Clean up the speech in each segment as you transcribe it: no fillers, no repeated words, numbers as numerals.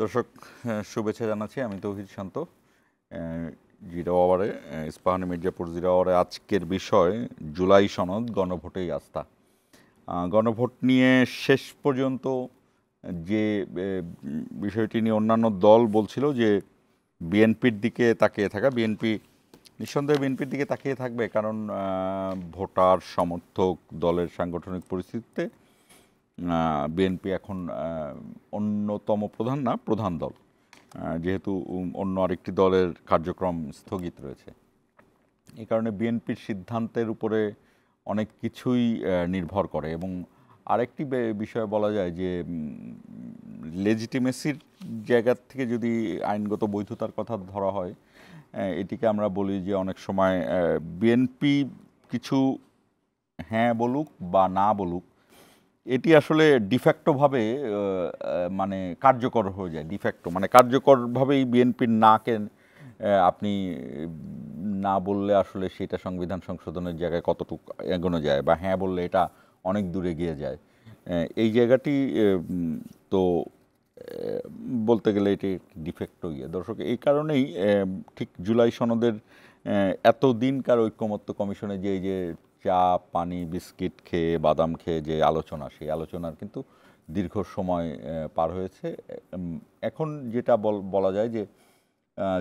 দর্শক শুভেচ্ছা জানাচ্ছি। আমি তৌহিদ শান্ত। জিরো আওয়ারে ইস্পাহানি মির্জাপুর জিরো আওয়ারে আজকের বিষয় জুলাই সনদ, গণভোটেই আস্থা। গণভোট নিয়ে শেষ পর্যন্ত যে বিষয়টি নিয়ে অন্যান্য দল বলছিল যে বিএনপির দিকে তাকিয়ে থাকা, বিএনপি নিঃসন্দেহে বিএনপির দিকে তাকিয়ে থাকবে, কারণ ভোটার সমর্থক দলের সাংগঠনিক পরিস্থিতিতে বিএনপি এখন অন্যতম প্রধান দল, যেহেতু অন্য আরেকটি দলের কার্যক্রম স্থগিত রয়েছে। এই কারণে বিএনপির সিদ্ধান্তের উপরে অনেক কিছুই নির্ভর করে। এবং আরেকটি বিষয় বলা যায় যে লেজিটিমেসির জায়গা থেকে যদি আইনগত বৈধতার কথা ধরা হয়, এটিকে আমরা বলি যে অনেক সময় বিএনপি কিছু হ্যাঁ বলুক বা না বলুক, এটি আসলে ডিফ্যাক্টোভাবে মানে কার্যকর হয়ে যায়। ডিফ্যাক্টো মানে কার্যকরভাবেই বিএনপির নাকে আপনি না বললে আসলে সেটা সংবিধান সংশোধনের জায়গায় কতটুকু এগোনো যায়, বা হ্যাঁ বললে এটা অনেক দূরে গিয়ে যায়। এই জায়গাটি তো বলতে গেলে এটি ডিফেক্টো দর্শক। এই কারণেই ঠিক জুলাই সনদের এতদিনকার ঐক্যমত্য কমিশনে যে চা পানি বিস্কিট খেয়ে বাদাম খেয়ে যে আলোচনা, সেই আলোচনার কিন্তু দীর্ঘ সময় পার হয়েছে। এখন যেটা বলা যায় যে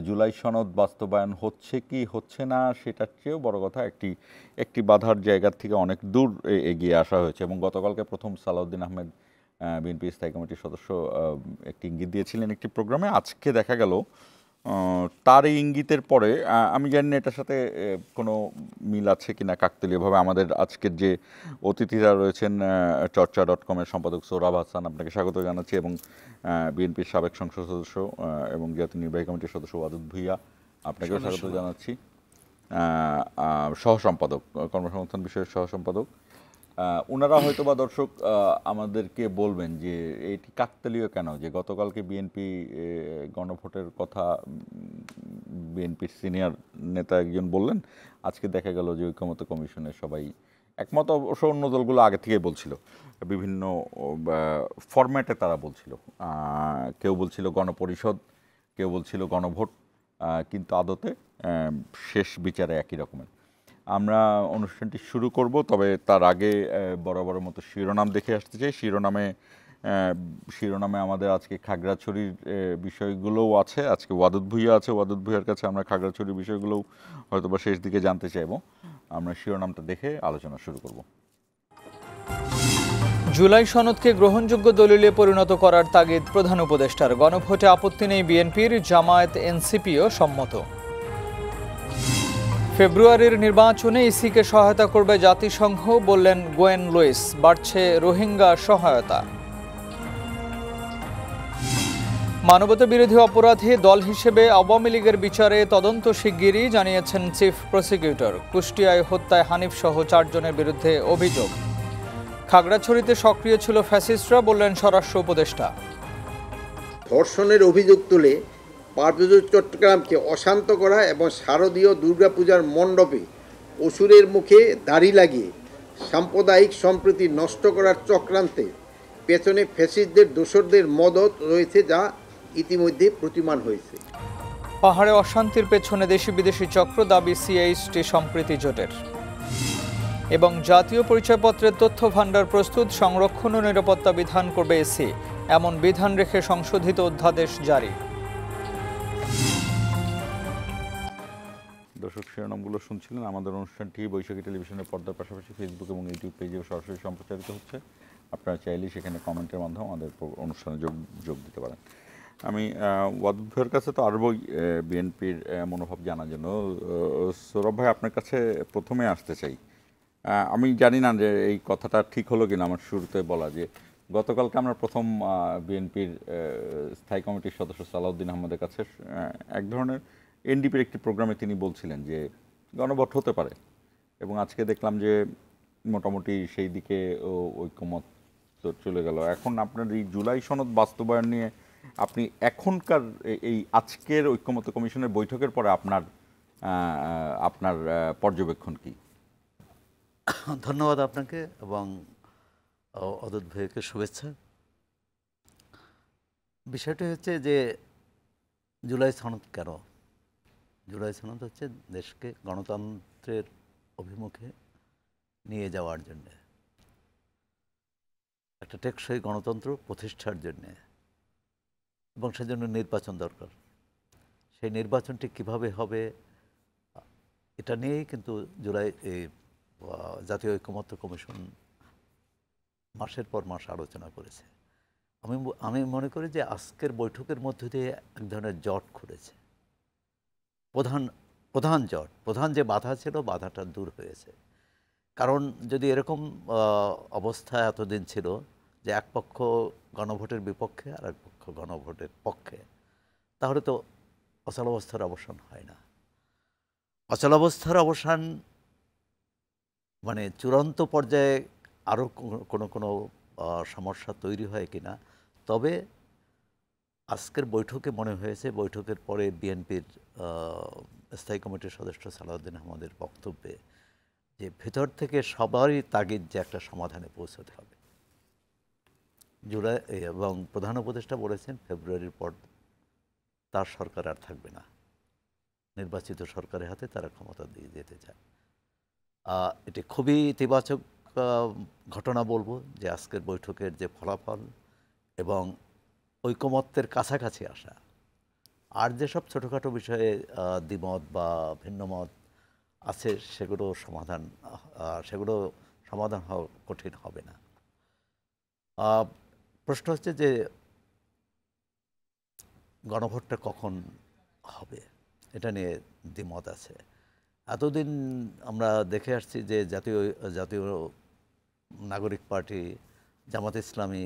জুলাই সনদ বাস্তবায়ন হচ্ছে কি হচ্ছে না, সেটার চেয়েও বড় কথা একটি বাধার জায়গার থেকে অনেক দূর এগিয়ে আসা হয়েছে। এবং গতকালকে প্রথম সালাউদ্দিন আহমেদ, বিএনপি স্থায়ী কমিটির সদস্য, একটি ইঙ্গিত দিয়েছিলেন একটি প্রোগ্রামে। আজকে দেখা গেল তার এই ইঙ্গিতের পরে, আমি জানি না এটার সাথে কোনো মিল আছে কিনা কাকতালীয়ভাবে, আমাদের আজকের যে অতিথিরা রয়েছেন, চর্চা.com-এর সম্পাদক সোহরাব হাসান, আপনাকে স্বাগত জানাচ্ছি, এবং বিএনপির সাবেক সংসদ সদস্য এবং জাতীয় নির্বাহী কমিটির সদস্য ওয়াদুদ ভূঁইয়া, আপনাকেও স্বাগত জানাচ্ছি। সহসম্পাদক, কর্মসংস্থান বিষয়ের সহসম্পাদক, ওনারা হয়তো বা দর্শক আমাদেরকে বলবেন যে এটি কাকতালীয় কেন, যে গতকালকে বিএনপি গণভোটের কথা বিএনপির সিনিয়র নেতা একজন বললেন, আজকে দেখা গেল যে ঐক্যমত্য কমিশনের সবাই একমত। অবশ্য অন্য দলগুলো আগে থেকেই বলছিল, বিভিন্ন ফরম্যাটে তারা বলছিল। কেউ বলছিল গণপরিষদ, কেউ বলছিল গণভোট, কিন্তু আদতে শেষ বিচারে একই রকমের। আমরা অনুষ্ঠানটি শুরু করব, তবে তার আগে বরাবরের মতো শিরোনাম দেখে আসতে চাই। শিরোনামে আমাদের আজকে খাগড়াছড়ির বিষয়গুলোও আছে। আজকে ওয়াদুদ ভূঁইয়া আছে, ওয়াদুদ ভূঁইয়ার কাছে আমরা খাগড়াছড়ির বিষয়গুলোও হয়তো বা শেষ দিকে জানতে চাইব। আমরা শিরোনামটা দেখে আলোচনা শুরু করব। জুলাই সনদকে গ্রহণযোগ্য দলিলে পরিণত করার তাগিদ প্রধান উপদেষ্টার। গণভোটে আপত্তি নেই বিএনপির, জামায়াত এনসিপিও সম্মত। ফেব্রুয়ারির নির্বাচনে ইসিকে সহায়তা করবে জাতিসংঘ, বললেন গোয়েন লুইস। বাড়ছে রোহিঙ্গা সহায়তা। মানবতা বিরোধী অপরাধী দল হিসেবে আওয়ামী লীগের বিচারে তদন্ত শিগগিরই, জানিয়েছেন চিফ প্রসিকিউটর। কুষ্টিয়ায় হত্যায় হানিফ সহ 4 জনের বিরুদ্ধে অভিযোগ। খাগড়াছড়িতে সক্রিয় ছিল ফ্যাসিস্টরা, বললেন স্বরাষ্ট্র উপদেষ্টা। ধর্ষণের অভিযোগ তুলে পার্বত্য চট্টগ্রামকে অশান্ত করা এবং শারদীয় দুর্গাপূজার মণ্ডপে অসুরের মুখে দাড়ি লাগিয়ে সাম্প্রদায়িক সম্প্রীতি নষ্ট করার চক্রান্তে পেছনে ফ্যাসিস্টদের দোসরদের মদত রয়েছে, যা ইতিমধ্যে প্রতিমান হয়েছে। পাহাড়ে অশান্তির পেছনে দেশি বিদেশি চক্র, দাবি সিএইচটি সম্প্রীতি জোটের। এবং জাতীয় পরিচয়পত্রের তথ্য ভাণ্ডার প্রস্তুত, সংরক্ষণ ও নিরাপত্তা বিধান করবে এসি, এমন বিধান রেখে সংশোধিত অধ্যাদেশ জারি। দর্শক, শিরোনামগুলো শুনছিলেন। আমাদের অনুষ্ঠানটি বৈশাখী টেলিভিশনের পর্দার পাশাপাশি ফেসবুক এবং ইউটিউব পেজে সরাসরি সম্প্রচারিত হচ্ছে। আপনারা চাইলেই সেখানে কমেন্টের মাধ্যমে আমাদের অনুষ্ঠানে যোগ দিতে পারেন। আমি ওয়াদুদ ভাইয়ের কাছে তো আরও বিএনপির মনোভাব জানার জন্য, সৌরভ ভাই আপনার কাছে প্রথমে আসতে চাই। আমি জানি না যে এই কথাটা ঠিক হলো কিনা আমার শুরুতে বলা, যে গতকালকে আমরা প্রথম বিএনপির স্থায়ী কমিটির সদস্য সালাউদ্দিন আহমেদের কাছে এক ধরনের এনডিপির একটি প্রোগ্রামে তিনি বলছিলেন যে গণভোট হতে পারে, এবং আজকে দেখলাম যে মোটামুটি সেই দিকে ঐক্যমত চলে গেল। এখন আপনার এই জুলাই সনদ বাস্তবায়ন নিয়ে আপনি এখনকার এই আজকের ঐক্যমত্য কমিশনের বৈঠকের পরে আপনার পর্যবেক্ষণ কি? ধন্যবাদ আপনাকে এবং অদূত ভাইকে শুভেচ্ছা। বিষয়টি হচ্ছে যে জুলাই সনদ কেন? জুলাই সনদ হচ্ছে দেশকে গণতন্ত্রের অভিমুখে নিয়ে যাওয়ার জন্যে, একটা টেকসই গণতন্ত্র প্রতিষ্ঠার জন্যে, এবং সেজন্য নির্বাচন দরকার। সেই নির্বাচনটি কিভাবে হবে এটা নিয়েই কিন্তু জুলাই এই জাতীয় ঐকমত্য কমিশন মাসের পর মাস আলোচনা করেছে। আমি মনে করি যে আজকের বৈঠকের মধ্য দিয়ে এক ধরনের জট খুলেছে, প্রধান জট, প্রধান যে বাধা ছিল বাধাটা দূর হয়েছে। কারণ যদি এরকম অবস্থা এতদিন ছিল যে এক পক্ষ গণভোটের বিপক্ষে আর এক পক্ষ গণভোটের পক্ষে, তাহলে তো অচলাবস্থার অবসান হয় না। অচলাবস্থার অবসান মানে চূড়ান্ত পর্যায়ে আরও কোনো সমস্যা তৈরি হয় কিনা। তবে আজকের বৈঠকে মনে হয়েছে, বৈঠকের পরে বিএনপির স্থায়ী কমিটির সদস্য সালাউদ্দিন আহমদের বক্তব্যে, যে ভেতর থেকে সবারই তাগিদ যে একটা সমাধানে পৌঁছতে হবে। জুলাই এবং প্রধান উপদেষ্টা বলেছেন ফেব্রুয়ারির পর তার সরকার আর থাকবে না, নির্বাচিত সরকারের হাতে তারা ক্ষমতা দিয়ে যেতে চায়। এটি খুবই ইতিবাচক ঘটনা বলবো, যে আজকের বৈঠকের যে ফলাফল এবং ঐকমত্যের কাছাকাছি আসা। আর যেসব ছোটোখাটো বিষয়ে দ্বিমত বা ভিন্নমত আছে সেগুলো সমাধান হওয়া কঠিন হবে না। প্রশ্ন হচ্ছে যে গণভোটটা কখন হবে, এটা নিয়ে দ্বিমত আছে। এতদিন আমরা দেখে আসছি যে জাতীয় নাগরিক পার্টি, জামাত ইসলামী,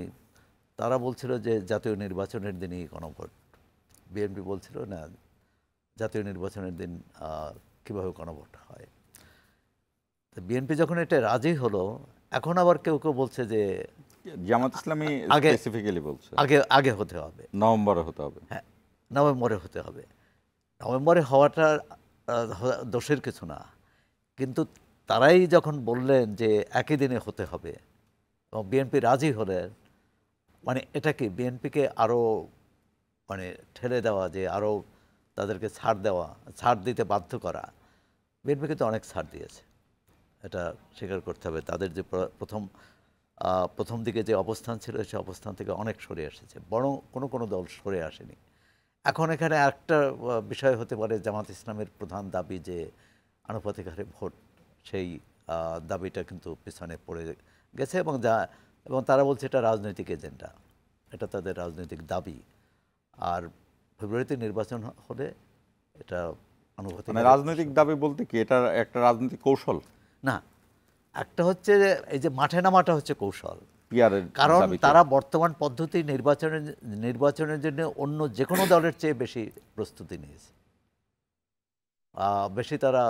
তারা বলছিল যে জাতীয় নির্বাচনের দিনই গণভোট। বিএনপি বলছিল না, জাতীয় নির্বাচনের দিন কীভাবে গণভোট হয়। তো বিএনপি যখন এটা রাজি হলো, এখন আবার কেউ কেউ বলছে যে জামাত ইসলামী স্পেসিফিক্যালি বলছে আগে হতে হবে, নভেম্বরে হতে হবে। হ্যাঁ, নভেম্বরে হতে হবে। নভেম্বরে হওয়াটা দোষের কিছু না, কিন্তু তারাই যখন বললেন যে একই দিনে হতে হবে এবং বিএনপি রাজি হলেন, মানে এটা কি বিএনপিকে আরও মানে ঠেলে দেওয়া, যে আরও তাদেরকে ছাড় দিতে বাধ্য করা। বিএনপি কিন্তু অনেক ছাড় দিয়েছে, এটা স্বীকার করতে হবে। তাদের যে প্রথম দিকে যে অবস্থান ছিল সে অবস্থান থেকে অনেক সরে এসেছে, বরং কোনো দল সরে আসেনি। এখন এখানে একটা বিষয় হতে পারে, জামাত ইসলামের প্রধান দাবি যে আনুপাতিক হারে ভোট, সেই দাবিটা কিন্তু পিছনে পড়ে গেছে এবং তারা বলছে এটা রাজনৈতিক এজেন্ডা, এটা তাদের রাজনৈতিক দাবি। আর ফেব্রুয়ারিতে নির্বাচন হলে এটা আনুপাতিক রাজনৈতিক দাবি বলতে কি, এটা একটা রাজনৈতিক কৌশল না, একটা হচ্ছে এই যে মাঠে নামাটা হচ্ছে কৌশল। কারণ দাবিকে। তারা বর্তমান পদ্ধতি নির্বাচনের জন্য অন্য যে কোনো দলের চেয়ে বেশি প্রস্তুতি নিয়েছে, বেশি তারা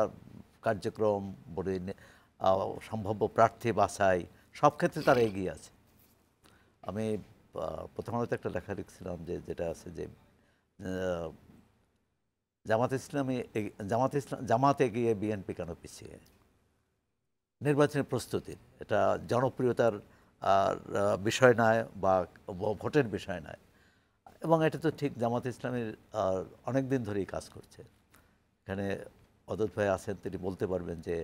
কার্যক্রম বলে সম্ভাব্য প্রার্থী বাছাই সব ক্ষেত্রে তারা এগিয়ে আছে। আমি প্রথমত একটা লেখা লিখছিলাম যেটা আছে যে জামাত এগিয়ে বিএনপি কেন পিছিয়ে। নির্বাচনের প্রস্তুতির এটা জনপ্রিয়তার বিষয় নয় বা ভোটের বিষয় নয়, এবং এটা তো ঠিক জামাত ইসলামের অনেক দিন ধরেই কাজ করছে। এখানে অদূত ভাই আছেন, তিনি বলতে পারবেন যে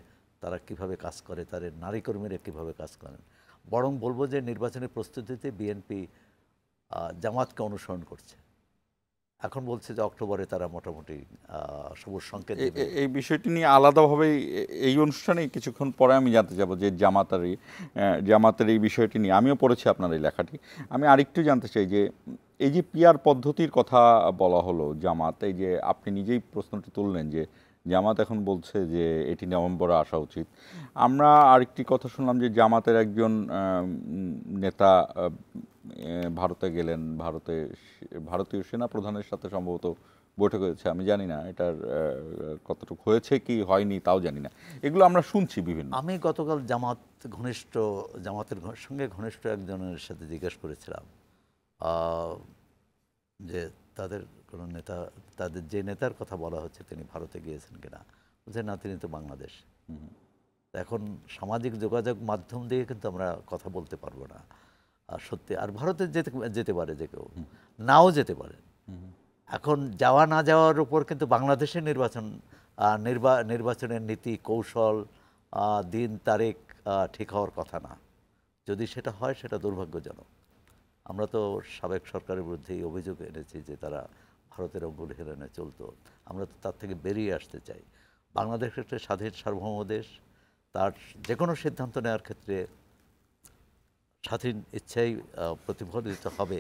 তারা কিভাবে কাজ করে, তাদের নারী কর্মীরা কীভাবে কাজ করেন। বরং বলবো যে নির্বাচনের প্রস্তুতিতে বিএনপি জামাতকে অনুসরণ করছে। এখন বলছে যে অক্টোবরে তারা মোটামুটি সবুজ সংকেত দেবে। এই বিষয়টি নিয়ে আলাদাভাবে এই অনুষ্ঠানে কিছুক্ষণ পরে আমি জানতে যাব যে জামাতের এই বিষয়টি নিয়ে আমিও পড়েছি আপনার এই লেখাটি। আমি আরেকটু জানতে চাই যে এই যে পিআর পদ্ধতির কথা বলা হলো জামাত, এই যে আপনি নিজেই প্রশ্নটি তুললেন যে জামাত এখন বলছে যে এটি নভেম্বরে আসা উচিত। আমরা আরেকটি কথা শুনলাম যে জামাতের একজন নেতা ভারতে গেলেন, ভারতীয় সেনা প্রধানের সাথে সম্ভবত বৈঠক হয়েছে। আমি জানি না এটার কতটুকু হয়েছে কি হয়নি তাও জানি না, এগুলো আমরা শুনছি বিভিন্ন। আমি গতকাল জামাতের সঙ্গে ঘনিষ্ঠ একজনের সাথে জিজ্ঞেস করেছিলাম যে তাদের কোনো নেতা, তাদের যে নেতার কথা বলা হচ্ছে তিনি ভারতে গিয়েছেন কিনা। বলছে না, তিনি তো বাংলাদেশ। এখন সামাজিক যোগাযোগ মাধ্যম দিয়ে কিন্তু আমরা কথা বলতে পারবো না। সত্যি আর ভারতে যেতে পারে যে কেউ, নাও যেতে পারে। এখন যাওয়া না যাওয়ার উপর কিন্তু বাংলাদেশের নির্বাচনের নীতি কৌশল দিন তারিখ ঠিক হওয়ার কথা না। যদি সেটা হয় সেটা দুর্ভাগ্যজনক। আমরা তো সাবেক সরকারের বিরুদ্ধে এই অভিযোগ এনেছি যে তারা ভারতের অঙ্গুল হেলনে চলতো। আমরা তো তার থেকে বেরিয়ে আসতে চাই। বাংলাদেশ একটা স্বাধীন সার্বভৌম দেশ, তার যে কোনো সিদ্ধান্ত নেওয়ার ক্ষেত্রে স্বাধীন ইচ্ছাই প্রতিফলিত হবে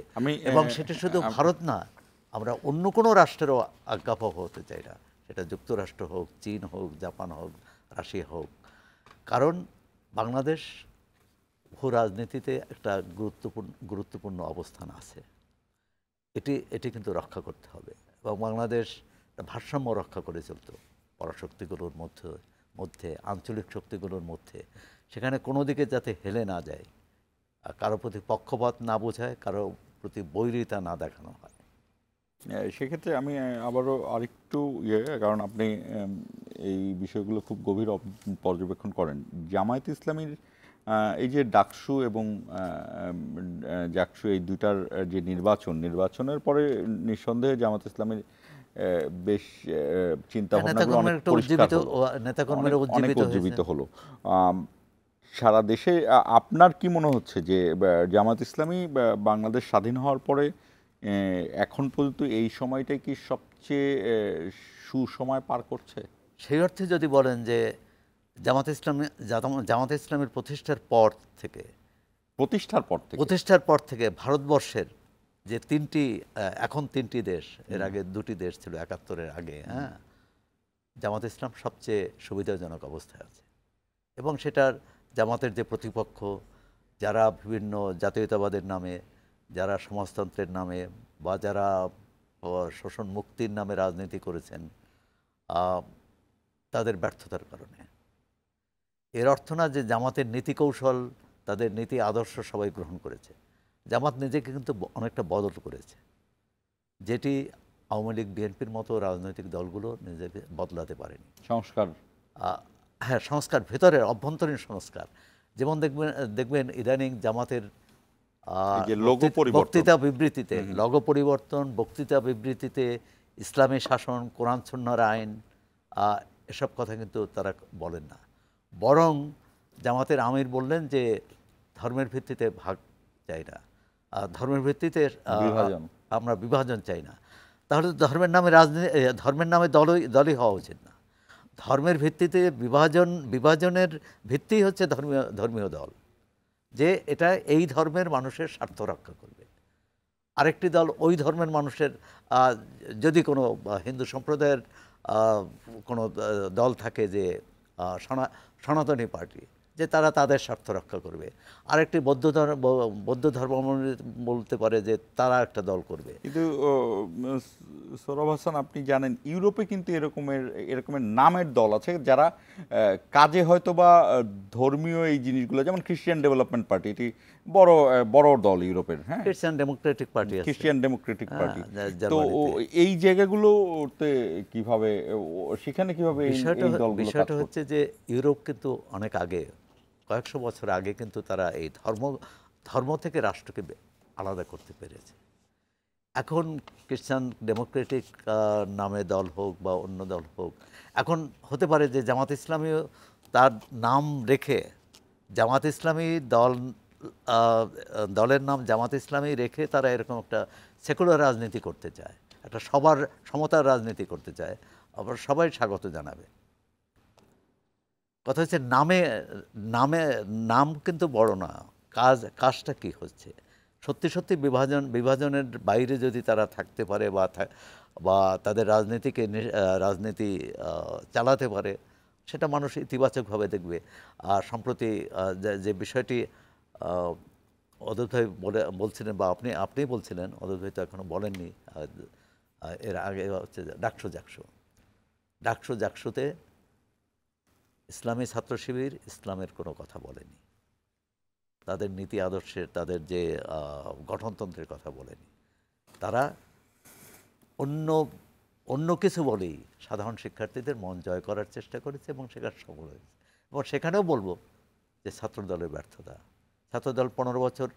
এবং সেটা শুধু ভারত না, আমরা অন্য কোনো রাষ্ট্রেরও আজ্ঞাবহ হতে চাই না, সেটা যুক্তরাষ্ট্র হোক, চীন হোক, জাপান হোক, রাশিয়া হোক। কারণ বাংলাদেশ ভূ রাজনীতিতে একটা গুরুত্বপূর্ণ অবস্থান আছে, এটি কিন্তু রক্ষা করতে হবে। এবং বাংলাদেশ ভারসাম্য রক্ষা করে চলত পরাশক্তিগুলোর মধ্যে আঞ্চলিক শক্তিগুলোর মধ্যে, সেখানে কোনো দিকে যাতে হেলে না যায়, কারো প্রতি পক্ষপাত না বোঝায়, কারো প্রতি বৈরিতা না দেখানো হয়। সেক্ষেত্রে আমি আবারও আরেকটু কারণ আপনি এই বিষয়গুলো খুব গভীর পর্যবেক্ষণ করেন। জামায়াত ইসলামীর এই যে ডাকসু এবং জাকসু এই দুইটার যে নির্বাচনের পরে নিঃসন্দেহে জামায়াত ইসলামীর বেশ চিন্তা ভাবনাগুলো অনেক উজ্জীবিত হলো সারা দেশে। আপনার কি মনে হচ্ছে যে জামায়াত ইসলামী বাংলাদেশ স্বাধীন হওয়ার পরে এখন পর্যন্ত এই সময়টাই কি সবচেয়ে সুসময় পার করছে? সেই অর্থে যদি বলেন যে জামাত ইসলামের প্রতিষ্ঠার পর থেকে ভারতবর্ষের যে এখন তিনটি দেশ, এর আগে দুটি দেশ ছিল ৭১-এর আগে, হ্যাঁ, জামাত ইসলাম সবচেয়ে সুবিধাজনক অবস্থায় আছে। এবং সেটার জামাতের যে প্রতিপক্ষ, যারা বিভিন্ন জাতীয়তাবাদের নামে, যারা সমাজতন্ত্রের নামে বা যারা শোষণ মুক্তির নামে রাজনীতি করেছেন, তাদের ব্যর্থতার কারণে। এর অর্থ না যে জামাতের নীতি কৌশল, তাদের নীতি আদর্শ সবাই গ্রহণ করেছে। জামাত নিজেকে কিন্তু অনেকটা বদল করেছে, যেটি আওয়ামী লীগ বিএনপির মতো রাজনৈতিক দলগুলো নিজেকে বদলাতে পারেনি। সংস্কার, ভেতরের অভ্যন্তরীণ সংস্কার। যেমন দেখবেন ইদানিং জামাতের বক্তৃতা বিবৃতিতে লোগো পরিবর্তন, বক্তৃতা বিবৃতিতে ইসলামী শাসন, কোরআন সুন্নাহর আইন, এসব কথা কিন্তু তারা বলেন না। বরং জামাতের আমির বললেন যে ধর্মের ভিত্তিতে ভাগ চাই না, ধর্মের ভিত্তিতে আমরা বিভাজন চাই না। তাহলে ধর্মের নামে দলই হওয়া উচিত না। ধর্মের ভিত্তিতে বিভাজনের ভিত্তি হচ্ছে ধর্মীয় দল, যে এটা এই ধর্মের মানুষের স্বার্থ রক্ষা করবে। আরেকটি দল ওই ধর্মের মানুষের, যদি কোনো হিন্দু সম্প্রদায়ের কোনো দল থাকে যে সনাতনী পার্টি, যে তারা তাদের স্বার্থ রক্ষা করবে। আরেকটি বৌদ্ধ ধর্ম বলতে পারে যে তারা একটা দল করবে। কিন্তু সৌরভ হাসান, আপনি জানেন ইউরোপে কিন্তু এরকমের নামের দল আছে যারা কাজে হয়তো বা ধর্মীয় এই জিনিসগুলো, যেমন খ্রিস্টান ডেভেলপমেন্ট পার্টি, এটি বড় দল ইউরোপের, হ্যাঁ, খ্রিস্টান ডেমোক্রেটিক পার্টি। তো এই জায়গাগুলোতে কিভাবে, সেখানে কিভাবে বিষয়টা হচ্ছে যে ইউরোপ কিন্তু অনেক আগে, কয়েকশো বছর আগে কিন্তু তারা এই ধর্ম থেকে রাষ্ট্রকে আলাদা করতে পেরেছে। এখন খ্রিস্টান ডেমোক্রেটিক নামে দল হোক বা অন্য দল হোক, এখন হতে পারে যে জামাত ইসলামীও তার নাম রেখে, জামাত ইসলামী দলের নাম জামাত ইসলামী রেখে তারা এরকম একটা সেকুলার রাজনীতি করতে চায়, একটা সবার সমতার রাজনীতি করতে চায়, আবার সবাই স্বাগত জানাবে। কথা হচ্ছে নাম কিন্তু বড় না, কাজটা কি হচ্ছে। সত্যি বিভাজনের বাইরে যদি তারা থাকতে পারে বা তাদের রাজনীতি চালাতে পারে, সেটা মানুষ ইতিবাচকভাবে দেখবে। আর সম্প্রতি যে বিষয়টি অদূত ভাই বলছিলেন, বা আপনি বলছিলেন, অদূত ভাই তো এখনো বলেননি, এর আগে হচ্ছে ডাকসু জাকসুতে ইসলামী ছাত্র শিবির ইসলামের কোনো কথা বলেনি, তাদের নীতি আদর্শের, তাদের যে গঠনতন্ত্রের কথা বলেনি। তারা অন্য কিছু বলেই সাধারণ শিক্ষার্থীদের মন জয় করার চেষ্টা করেছে এবং সেখানে সফল হয়েছে। এবং সেখানেও বলবো যে ছাত্রদলের ব্যর্থতা। ছাত্রদল 15 বছর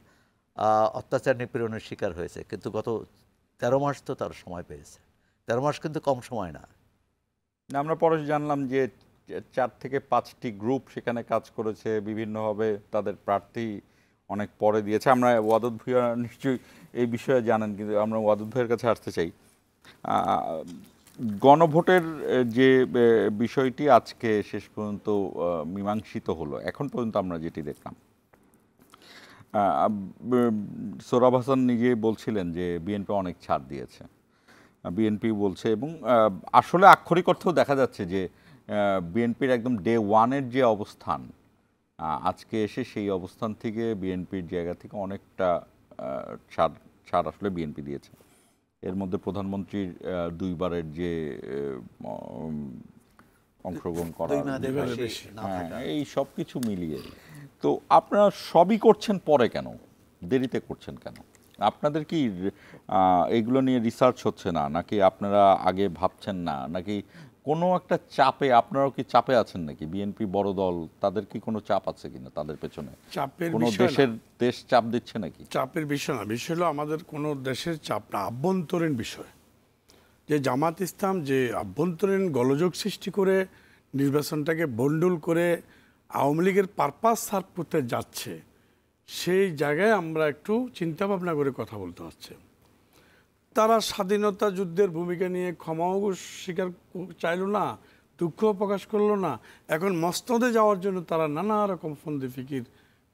অত্যাচার নিপীড়নের শিকার হয়েছে, কিন্তু গত 13 মাস তো তার সময় পেয়েছে। 13 মাস কিন্তু কম সময় না। আমরা পরে জানলাম যে 4 থেকে 5টি গ্রুপ সেখানে কাজ করেছে, বিভিন্নভাবে তাদের প্রার্থী অনেক পরে দিয়েছে। আমরা ওয়াদুদ ভূঁইয়া নিশ্চয়ই এই বিষয়ে জানেন, কিন্তু আমরা ওয়াদুদ ভাইয়ের কাছে আসতে চাই। গণভোটের যে বিষয়টি আজকে শেষ পর্যন্ত মীমাংসিত হলো, এখন পর্যন্ত আমরা যেটি দেখলাম, সোহরাব হাসান নিজে বলছিলেন যে বিএনপি অনেক ছাড় দিয়েছে, বিএনপি বলছে, এবং আসলে আক্ষরিক অর্থেও দেখা যাচ্ছে যে বিএনপির একদম ডে ওয়ানের যে অবস্থান, আজকে এসে সেই অবস্থান থেকে বিএনপির জায়গা থেকে অনেকটা ছাড় আসলে বিএনপি দিয়েছে। এর মধ্যে প্রধানমন্ত্রীর 2বারের যে অংশগ্রহণ করা, এই সব কিছু মিলিয়ে, তো আপনারা সবই করছেন পরে কেন, দেরিতে করছেন কেন? আপনাদের কি এগুলো নিয়ে রিসার্চ হচ্ছে না, নাকি আপনারা আগে ভাবছেন না, নাকি কোনো একটা চাপে, আপনারাও কি চাপে আছেন নাকি? বিএনপি বড় দল, তাদের কি কোনো চাপ আছে কিনা তাদের পেছনে? চাপের কোনো দেশ চাপ দিচ্ছে নাকি? চাপের বিষয় না, বিষয় হলো আমাদের কোনো দেশের চাপ না, আভ্যন্তরীণ বিষয়। যে জামাত ইসলাম যে আভ্যন্তরীণ গোলযোগ সৃষ্টি করে নির্বাচনটাকে বন্ডুল করে আওয়ামী লীগের পারপাস সার্ভ করতে যাচ্ছে, সেই জায়গায় আমরা একটু চিন্তা ভাবনা করে কথা বলতে হচ্ছে। তারা স্বাধীনতা যুদ্ধের ভূমিকা নিয়ে ক্ষমাও স্বীকার চাইল না, দুঃখও প্রকাশ করলো না। এখন মসনদে যাওয়ার জন্য তারা নানা রকম ফন্দি ফিকির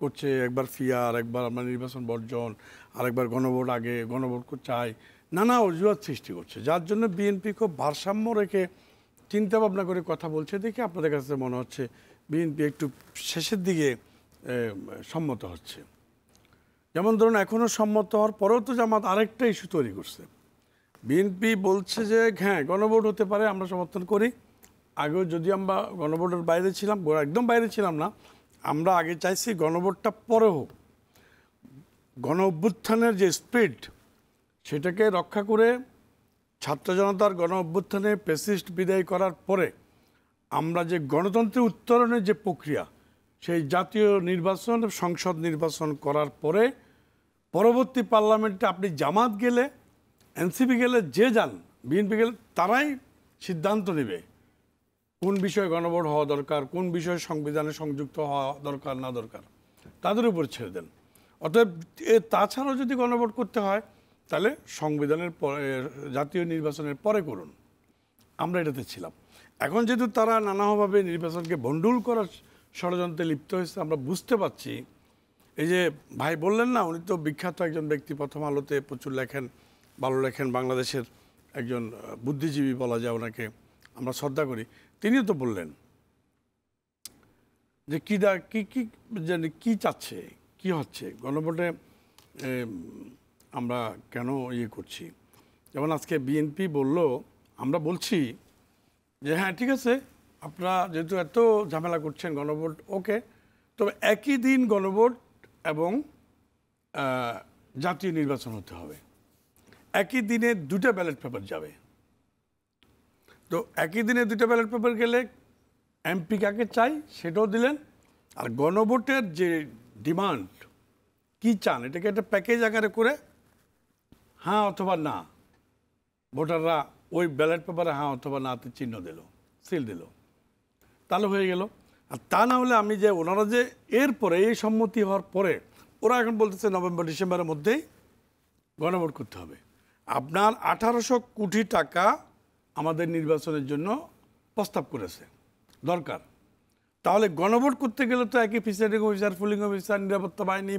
করছে, একবার ফিয়ার, একবার আমরা নির্বাচন বর্জন, আরেকবার গণভোট আগে, গণভোট চাই, নানা অজুহাত সৃষ্টি করছে, যার জন্য বিএনপি খুব ভারসাম্য রেখে চিন্তা ভাবনা করে কথা বলছে দেখে আপনাদের কাছে মনে হচ্ছে বিএনপি একটু শেষের দিকে সম্মত হচ্ছে। যেমন ধরুন, এখনও সম্মত হওয়ার পরেও তো জামাত আরেকটা ইস্যু তৈরি করছে। বিএনপি বলছে যে হ্যাঁ গণভোট হতে পারে, আমরা সমর্থন করি। আগেও যদি আমরা গণভোটের বাইরে ছিলাম, একদম বাইরে ছিলাম না, আমরা আগে চাইছি গণভোটটা পরে হোক। গণ অভ্যুত্থানের যে স্পিড, সেটাকে রক্ষা করে ছাত্র জনতার গণ অভ্যুত্থানে ফ্যাসিস্ট বিদায় করার পরে আমরা যে গণতন্ত্রের উত্তরণের যে প্রক্রিয়া, সেই জাতীয় নির্বাচন, সংসদ নির্বাচন করার পরে পরবর্তী পার্লামেন্টে আপনি জামাত গেলে, এনসিপি গেলে, যে যান, বিএনপি গেলে, তারাই সিদ্ধান্ত নেবে কোন বিষয়ে গণভোট হওয়া দরকার, কোন বিষয়ে সংবিধানে সংযুক্ত হওয়া দরকার না দরকার, তাদের উপর ছেড়ে দেন। অতএব তাছাড়াও যদি গণভোট করতে হয় তাহলে সংবিধানের পরে, জাতীয় নির্বাচনের পরে করুন। আমরা এটাতে ছিলাম। এখন যেহেতু তারা নানাভাবে নির্বাচনকে ভণ্ডুল করার ষড়যন্ত্রে লিপ্ত হয়েছে, আমরা বুঝতে পারছি। এই যে ভাই বললেন না, উনি তো বিখ্যাত একজন ব্যক্তি, প্রথম আলোতে প্রচুর লেখেন, ভালো লেখেন, বাংলাদেশের একজন বুদ্ধিজীবী বলা যায় ওনাকে, আমরা শ্রদ্ধা করি। তিনিও তো বললেন যে কি চাচ্ছে, কি হচ্ছে গণভোটে, আমরা কেন ইয়ে করছি। যেমন আজকে বিএনপি বলল, আমরা বলছি যে হ্যাঁ ঠিক আছে, আপনারা যেহেতু এত ঝামেলা করছেন, গণভোট ওকে, তবে একই দিন গণভোট এবং জাতীয় নির্বাচন হতে হবে। একই দিনে 2টা ব্যালট পেপার যাবে। তো একই দিনে 2টা ব্যালট পেপার গেলে এমপি কাকে চাই সেটাও দিলেন, আর গণভোটের যে ডিমান্ড কি চান, এটাকে একটা প্যাকেজ আকারে করে হ্যাঁ অথবা না, ভোটাররা ওই ব্যালট পেপারে হ্যাঁ অথবা নাতে চিহ্ন দিল, সিল দিল, তাহলে হয়ে গেল। আর তা না হলে আমি যে ওনারা যে এরপরে এই সম্মতি হওয়ার পরে ওরা এখন বলতেছে নভেম্বর ডিসেম্বরের মধ্যেই গণভোট করতে হবে। আপনার 1800 কোটি টাকা আমাদের নির্বাচনের জন্য প্রস্তাব করেছে দরকার। তাহলে গণভোট করতে গেলে তো একই প্রিসাইডিং অফিসার, পুলিং অফিসার, নিরাপত্তা বাহিনী,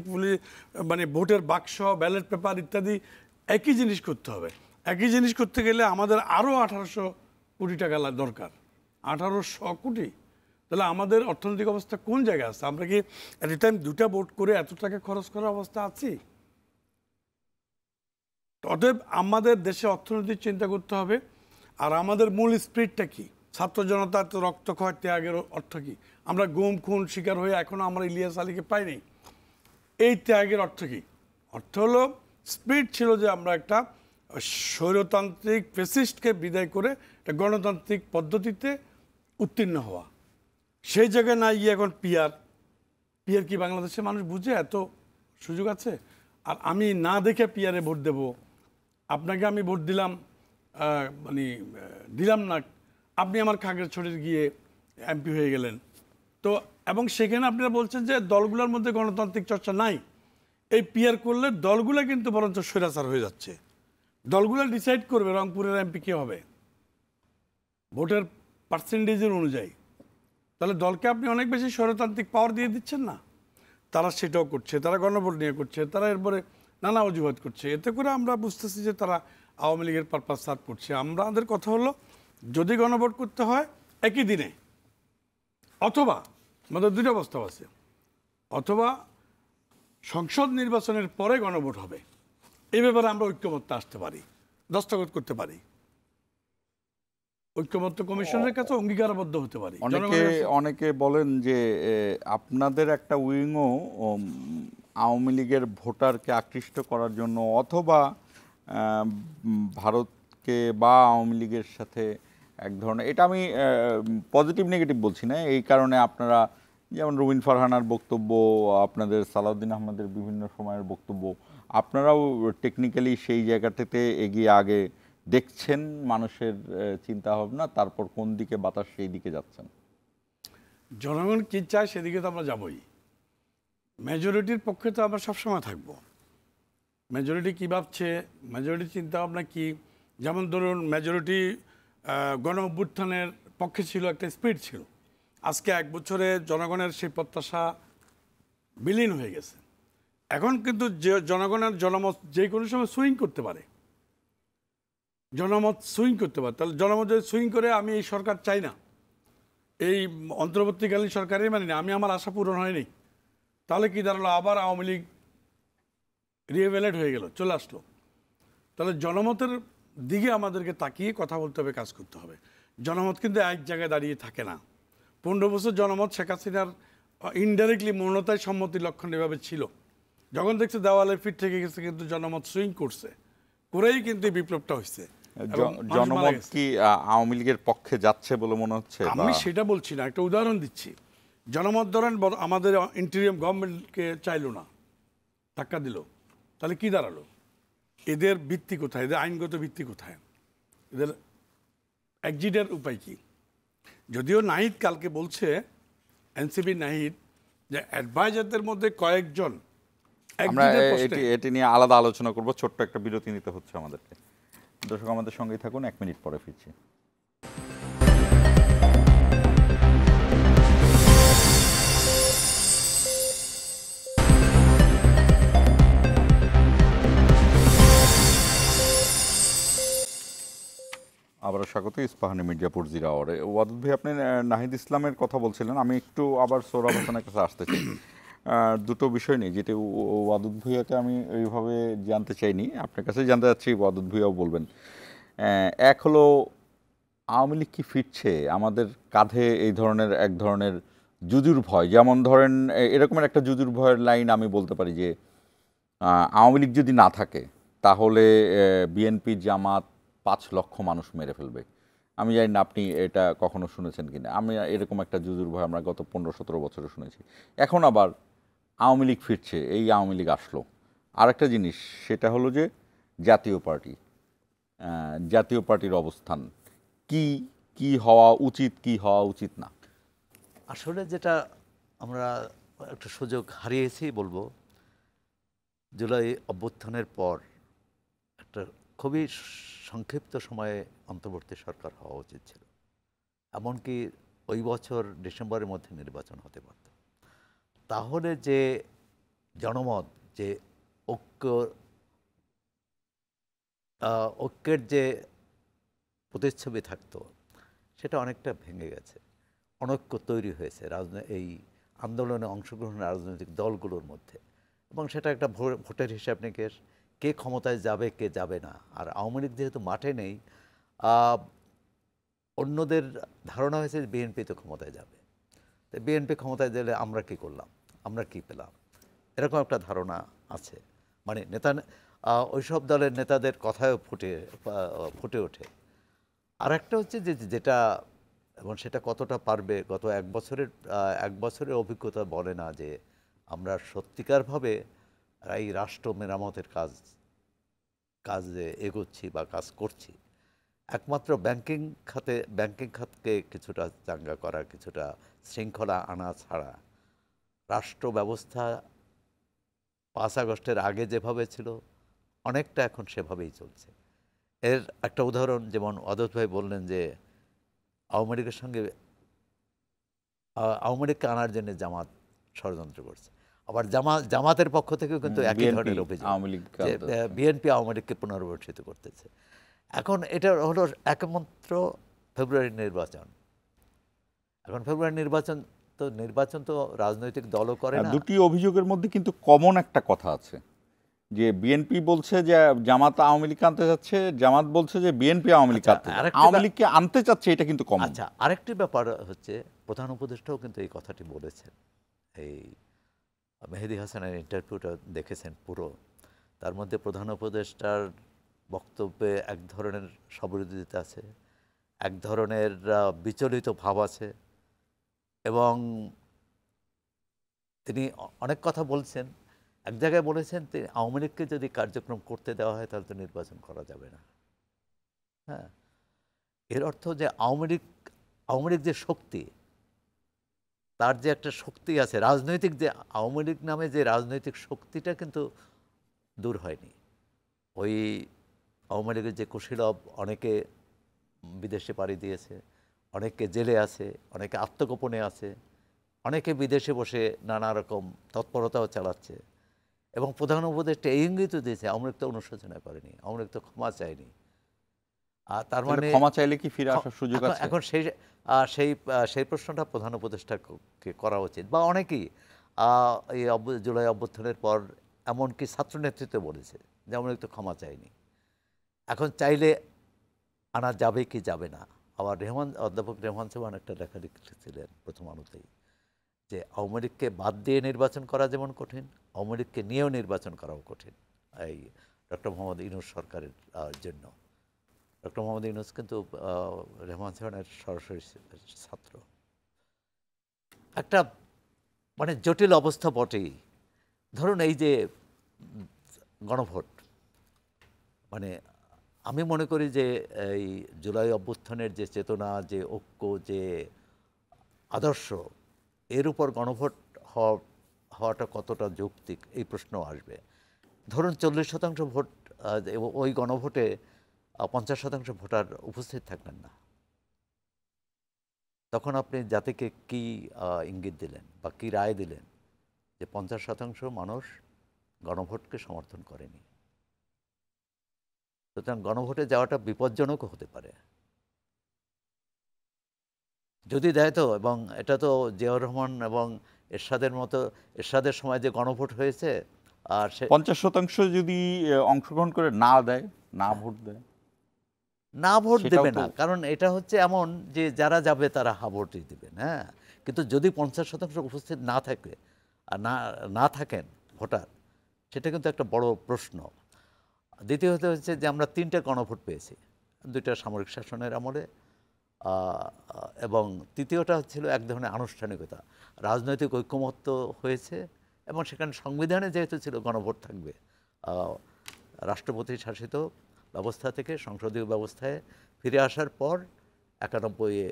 মানে ভোটের বাক্স, ব্যালট পেপার ইত্যাদি একই জিনিস করতে হবে। একই জিনিস করতে গেলে আমাদের আরও 1800 কোটি টাকা দরকার। 1800 কোটি, তাহলে আমাদের অর্থনৈতিক অবস্থা কোন জায়গায় আছে? আমরা কি এট এ টাইম 2টা ভোট করে এত টাকা খরচ করার অবস্থা আছি? অতএব আমাদের দেশে অর্থনৈতিক চিন্তা করতে হবে। আর আমাদের মূল স্পিরিটটা কি? ছাত্র জনতা তো রক্তক্ষয়, ত্যাগের অর্থ কি? আমরা গুম খুন শিকার হয়ে এখনও আমরা ইলিয়াস আলীকে পাইনি। এই ত্যাগের অর্থ কি? অর্থ হলো স্পিরিট ছিল যে আমরা একটা স্বৈরতান্ত্রিক ফ্যাসিস্টকে বিদায় করে একটা গণতান্ত্রিক পদ্ধতিতে উত্তীর্ণ হওয়া। সেই জায়গায় না গিয়ে এখন পিয়ার কি বাংলাদেশের মানুষ বুঝে? এত সুযোগ আছে। আর আমি না দেখে পিয়ারে ভোট দেব, আপনাকে আমি ভোট দিলাম, মানে দিলাম না, আপনি আমার খাগড়াছড়ির গিয়ে এমপি হয়ে গেলেন। তো এবং সেখানে আপনারা বলছেন যে দলগুলোর মধ্যে গণতান্ত্রিক চর্চা নাই। এই পিয়ার করলে দলগুলো কিন্তু বরঞ্চ স্বৈরাচার হয়ে যাচ্ছে। দলগুলো ডিসাইড করবে রংপুরের এমপি কে হবে ভোটের পার্সেন্টেজের অনুযায়ী। তাহলে দলকে আপনি অনেক বেশি স্বৈরতান্ত্রিক পাওয়ার দিয়ে দিচ্ছেন না? তারা সেটাও করছে, তারা গণভোট নিয়ে করছে, তারা এরপরে নানা অজুহাত করছে। এতে করে আমরা বুঝতেছি যে তারা আওয়ামী লীগের পারপাস সার্ভ করছে। আমাদের কথা হলো, যদি গণভোট করতে হয় একই দিনে, অথবা আমাদের দুটো প্রস্তাব আছে, অথবা সংসদ নির্বাচনের পরে গণভোট হবে। এই ব্যাপারে আমরা ঐক্যমত্যে আসতে পারি, দস্তখত করতে পারি, ঐক্যমত্য কমিশনের কাছে অঙ্গীকারবদ্ধ হতে পারি। অনেকে বলেন যে আপনাদের একটা উইংও আওয়ামী লীগের ভোটারকে আকৃষ্ট করার জন্য অথবা ভারতকে বা আওয়ামী লীগের সাথে এক ধরনের, এটা আমি পজিটিভ নেগেটিভ বলছি না, এই কারণে আপনারা যেমন রুবিন ফারহানার বক্তব্য, আপনাদের সালাউদ্দিন আহমেদের বিভিন্ন সময়ের বক্তব্য, আপনারাও টেকনিক্যালি সেই জায়গাটাতে এগিয়ে আগে দেখছেন মানুষের চিন্তা ভাবনা, তারপর কোন দিকে বাতাস সেই দিকে যাচ্ছেন। জনগণ কি চায় সেদিকে তো আমরা যাবই। মেজরিটির পক্ষে তো আমরা সবসময় থাকবো। মেজরিটি কী ভাবছে, মেজরিটি চিন্তা ভাবনা কী। যেমন ধরুন, মেজরিটি গণ অভ্যুত্থানের পক্ষে ছিল, একটা স্পিড ছিল। আজকে 1 বছরে জনগণের সেই প্রত্যাশা বিলীন হয়ে গেছে। এখন কিন্তু যে জনগণের জনমত যে কোনো সময় সুইং করতে পারে, জনমত সুইং করতে পারে। তাহলে জনমত যদি সুইং করে, আমি এই সরকার চাই না, এই অন্তর্বর্তীকালীন সরকারই মানি না, আমি আমার আশা পূরণ হয়নি, তাহলে কি দাঁড়ালো? আবার আওয়ামী লীগ রিএভেলেট হয়ে গেল, চলে আসলো। তাহলে জনমতের দিকে আমাদেরকে তাকিয়ে কথা বলতে হবে, কাজ করতে হবে। জনমত কিন্তু এক জায়গায় দাঁড়িয়ে থাকে না। 15 বছর জনমত শেখ হাসিনার ইনডাইরেক্টলি মৌনতায় সম্মতির লক্ষণ এভাবে ছিল। যখন দেখছে দেওয়ালে ফিট থেকে গেছে, কিন্তু জনমত সুইং করছে, করেই কিন্তু এই বিপ্লবটা হয়েছে। জনমত কি আওয়ামী লীগের পক্ষে যাচ্ছে বলে মনে হচ্ছে? আমি সেটা বলছি না, একটা উদাহরণ দিচ্ছি। জনমত ধরেন আমাদের ইন্টেরিয়াম গভর্নমেন্টকে চাইলো না, ধাক্কা দিল, তাহলে কি দাঁড়ালো? এদের ভিত্তি কোথায়? এদের আইনগত ভিত্তি কোথায়? এদের এক্সিটের উপায় কি? যদিও নাহিদ কালকে বলছে, এনসিপি নাহিদ, যে অ্যাডভাইজারদের মধ্যে কয়েকজন, আমরা এটি নিয়ে আলাদা আলোচনা করব। ছোট্ট একটা বিরতি নিতে হচ্ছে আমাদেরকে। দর্শক আমাদের সঙ্গেই থাকুন, 1 মিনিট পরে ফিরছি। আবারও স্বাগত ইস্পাহানি মির্জাপুর জিরা আওয়ারে। ওয়াদুদ ভাই, আপনি নাহিদ ইসলামের কথা বলছিলেন, আমি একটু আবার সোহরাব হাসানের কাছে আসতে চাই। দুটো বিষয় নেই, যেটা ওয়াদুদ ভুইয়াকে আমি এইভাবে জানতে চাইনি, আপনার কাছে জানতে চাচ্ছি, ওয়াদুদ ভুইয়াও বলবেন। এক হলো, আওয়ামী লীগ কি ফিরছে? আমাদের কাঁধে এই ধরনের এক ধরনের জুজুর ভয়, যেমন ধরেন এরকমের একটা জুজুর ভয়ের লাইন আমি বলতে পারি যে আওয়ামী লীগ যদি না থাকে তাহলে বিএনপি জামাত 5 লক্ষ মানুষ মেরে ফেলবে। আমি জানি না আপনি এটা কখনো শুনেছেন কিনা। আমি এরকম একটা জুজুর ভয় আমরা গত 15-17 বছরে শুনেছি। এখন আবার আওয়ামী লীগ ফিরছে, এই আওয়ামী লীগ আসলো। আর একটা জিনিস, সেটা হলো যে জাতীয় পার্টি, জাতীয় পার্টির অবস্থান কি, কি হওয়া উচিত, কি হওয়া উচিত না। আসলে যেটা আমরা একটা সুযোগ হারিয়েছি বলবো, জুলাই অভ্যুত্থানের পর একটা খুবই সংক্ষিপ্ত সময়ে অন্তর্বর্তী সরকার হওয়া উচিত ছিল। এমনকি ওই বছর ডিসেম্বরের মধ্যে নির্বাচন হতে পারত। তাহলে যে জনমত, যে ঐক্যের যে প্রতিচ্ছবি থাকতো, সেটা অনেকটা ভেঙে গেছে। অনৈক্য তৈরি হয়েছে এই আন্দোলনে অংশগ্রহণের রাজনৈতিক দলগুলোর মধ্যে, এবং সেটা একটা ভোটের হিসাব নিকেশ, কে ক্ষমতায় যাবে, কে যাবে না। আর আওয়ামী লীগ যেহেতু মাঠে নেই, অন্যদের ধারণা হয়েছে যে বিএনপি তো ক্ষমতায় যাবে, তো বিএনপি ক্ষমতায় গেলে আমরা কি করলাম, আমরা কি পেলাম, এরকম একটা ধারণা আছে। মানে ওইসব দলের নেতাদের কথায়ও ফুটে ওঠে। আর একটা হচ্ছে যে যেটা, এবং সেটা কতটা পারবে, গত 1 বছরের অভিজ্ঞতা বলে না যে আমরা সত্যিকারভাবে এই রাষ্ট্র মেরামতের কাজে এগোচ্ছি বা কাজ করছি, একমাত্র ব্যাংকিং খাতকে কিছুটা চাঙ্গা করা, কিছুটা শৃঙ্খলা আনা ছাড়া রাষ্ট্র ব্যবস্থা 5 আগস্টের আগে যেভাবে ছিল অনেকটা এখন সেভাবেই চলছে। এর একটা উদাহরণ, যেমন অদত ভাই বললেন যে আওয়ামী লীগের সঙ্গে আওয়ামী লীগকে আনার জন্য জামাত ষড়যন্ত্র করছে। আবার জামাতের পক্ষ থেকেও কিন্তু একই ধরনের অভিযোগ যে বিএনপি আওয়ামী লীগকে পুনর্গঠিত করতেছে। এখন এটা হলো একমাত্র ফেব্রুয়ারির নির্বাচন। এখন ফেব্রুয়ারির নির্বাচন তো রাজনৈতিক দলও করে না। দুটি অভিযোগের মধ্যে কিন্তু কমন একটা কথা আছে, যে বিএনপি বলছে যে জামাত আওয়ামী লীগকে আনতে যাচ্ছে, জামাত বলছে যে বিএনপি আওয়ামী লীগকে আওয়ামী লীগকে আনতে চাচ্ছে, এটা কিন্তু কমন। আচ্ছা, আরেকটি ব্যাপার হচ্ছে প্রধান উপদেষ্টাও কিন্তু এই কথাটি বলেছেন। এই মেহেদী হাসানের ইন্টারভিউটা দেখেছেন পুরো, তার মধ্যে প্রধান উপদেষ্টার বক্তব্যে এক ধরনের সবিরোধিতা আছে, এক ধরনের বিচলিত ভাব আছে, এবং তিনি অনেক কথা বলছেন। এক জায়গায় বলেছেন আওয়ামী লীগকে যদি কার্যক্রম করতে দেওয়া হয় তাহলে তো নির্বাচন করা যাবে না। হ্যাঁ, এর অর্থ যে আওয়ামী লীগ যে শক্তি, তার যে একটা শক্তি আছে রাজনৈতিক, যে আওয়ামী লীগ নামে যে রাজনৈতিক শক্তিটা কিন্তু দূর হয়নি। ওই আওয়ামী লীগের যে কুশীলব অনেকে বিদেশে পাড়ি দিয়েছে, অনেকে জেলে আছে, অনেকে আত্মগোপনে আছে, অনেকে বিদেশে বসে নানা রকম তৎপরতাও চালাচ্ছে। এবং প্রধান উপদেষ্টা এই ইঙ্গিত দিয়েছে আওয়ামী লীগ তো অনুশোচনা করেনি, আওয়ামী লীগ তো ক্ষমা চায়নি। আর তার মানে ক্ষমা চাইলে কি ফিরে আসার সুযোগ আছে? এখন সেই প্রশ্নটা প্রধান উপদেষ্টাকে করা উচিত। বা অনেকেই এই জুলাই অভ্যুত্থানের পর এমনকি ছাত্র নেতৃত্বে বলেছে যে আওয়ামী লীগ তো ক্ষমা চায়নি, এখন চাইলে আনা যাবে কি যাবে না। আবার অধ্যাপক রেহমান সোবহান একটা লেখা লিখেছিলেন প্রথম আলোতেই, যে আওয়ামী লীগকে বাদ দিয়ে নির্বাচন করা যেমন কঠিন, আওয়ামী লীগকে নিয়েও নির্বাচন করাও কঠিন এই ডক্টর মোহাম্মদ ইউনূস সরকারের জন্য। ডক্টর মোহাম্মদ ইউনূস কিন্তু রেহমান সোবহানের সরাসরি ছাত্র। একটা মানে জটিল অবস্থা বটেই। ধরুন এই যে গণভোট, মানে আমি মনে করি যে এই জুলাই অভ্যুত্থানের যে চেতনা, যে ঐক্য, যে আদর্শ, এর উপর গণভোট হওয়াটা কতটা যৌক্তিক এই প্রশ্ন আসবে। ধরুন 40% ভোট, ওই গণভোটে 50% ভোটার উপস্থিত থাকবেন না, তখন আপনি জাতিকে কি ইঙ্গিত দিলেন বা কি রায় দিলেন? যে 50% মানুষ গণভোটকে সমর্থন করেনি। সুতরাং গণভোটে যাওয়াটা বিপজ্জনকও হতে পারে যদি দেয় তো। এবং এটা তো জিয়াউর রহমান এবং এরশাদের সময় যে গণভোট হয়েছে, আর 50% যদি অংশগ্রহণ করে না দেয়, না ভোট দেয়, না ভোট দেবে না, কারণ এটা হচ্ছে এমন যে যারা যাবে তারা হা ভোটই দেবেন। হ্যাঁ, কিন্তু যদি 50% উপস্থিত না থাকে আর না থাকেন ভোটার, সেটা কিন্তু একটা বড় প্রশ্ন। দ্বিতীয়ত হচ্ছে যে আমরা 3টে গণভোট পেয়েছি, 2টা সামরিক শাসনের আমলে, এবং তৃতীয়টা ছিল এক ধরনের আনুষ্ঠানিকতা, রাজনৈতিক ঐক্যমত্য হয়েছে, এবং সেখানে সংবিধানে যেহেতু ছিল গণভোট থাকবে, রাষ্ট্রপতি শাসিত ব্যবস্থা থেকে সংসদীয় ব্যবস্থায় ফিরে আসার পর 91-এ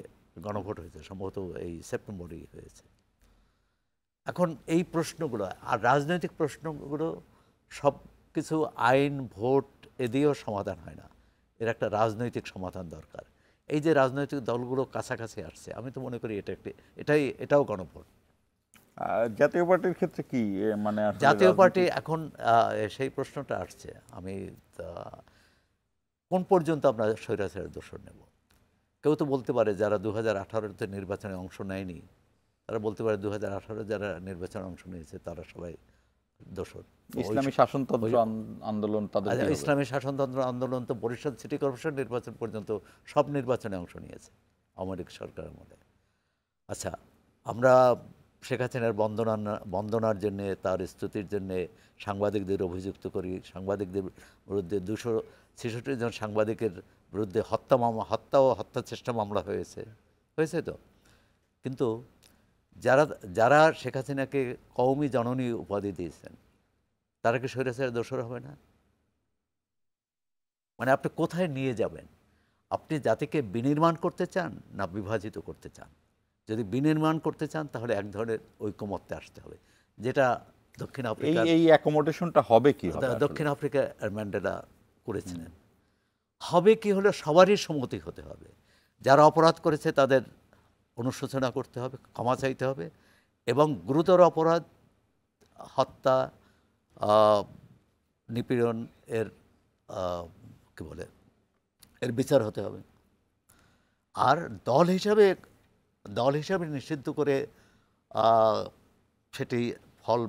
গণভোট হয়েছে, সম্ভবত এই সেপ্টেম্বরেই হয়েছে। এখন এই প্রশ্নগুলো আর রাজনৈতিক প্রশ্নগুলো সব কিছু আইন, ভোট এ দিয়েও সমাধান হয় না, এর একটা রাজনৈতিক সমাধান দরকার। এই যে রাজনৈতিক দলগুলো কাছাকাছি আসছে, আমি তো মনে করি এটাও গণভোট। জাতীয় পার্টির ক্ষেত্রে কি মানে জাতীয় পার্টি এখন সেই প্রশ্নটা আসছে, আমি কোন পর্যন্ত আমরা স্বৈরাচারের দোষর নেব? কেউ তো বলতে পারে যারা 2018-তে নির্বাচনে অংশ নেয়নি, তারা বলতে পারে 2018 যারা নির্বাচনে অংশ নিয়েছে তারা সবাই দোষর। ইসলামী শাসনতন্ত্র আন্দোলন, ইসলামী শাসনতন্ত্র আন্দোলন তো বরিশাল সিটি কর্পোরেশন নির্বাচন পর্যন্ত সব নির্বাচনে অংশ নিয়েছে আওয়ামী লীগ সরকারের মধ্যে। আচ্ছা, আমরা শেখ হাসিনার বন্দনার জন্যে, তার স্তুতির জন্যে সাংবাদিকদের অভিযুক্ত করি, সাংবাদিকদের বিরুদ্ধে 266 জন সাংবাদিকের বিরুদ্ধে হত্যা ও হত্যা চেষ্টা মামলা হয়েছে তো। কিন্তু যারা শেখ হাসিনাকে কওমি জননী উপাধি দিয়েছেন, তারা কি স্বৈরাচারের দোষর হবে না? মানে আপনি কোথায় নিয়ে যাবেন? আপনি জাতিকে বিনির্মাণ করতে চান না বিভাজিত করতে চান? যদি বিনির্মাণ করতে চান তাহলে এক ধরনের ঐকমত্যে আসতে হবে, যেটা দক্ষিণ এই আফ্রিকা এই অ্যাকোমোডেশনটা হবে কি হবে আসলে? দক্ষিণ আফ্রিকা ম্যান্ডেলা করেছিলেন। হবে কি হলে সবারই সম্মতি হতে হবে। যারা অপরাধ করেছে তাদের অনুশোচনা করতে হবে, ক্ষমা চাইতে হবে, এবং গুরুতর অপরাধ, হত্যা, নিপীড়ন এর কি বলে এর বিচার হতে হবে। আর দল হিসাবে নিষিদ্ধ করে সেটি ফল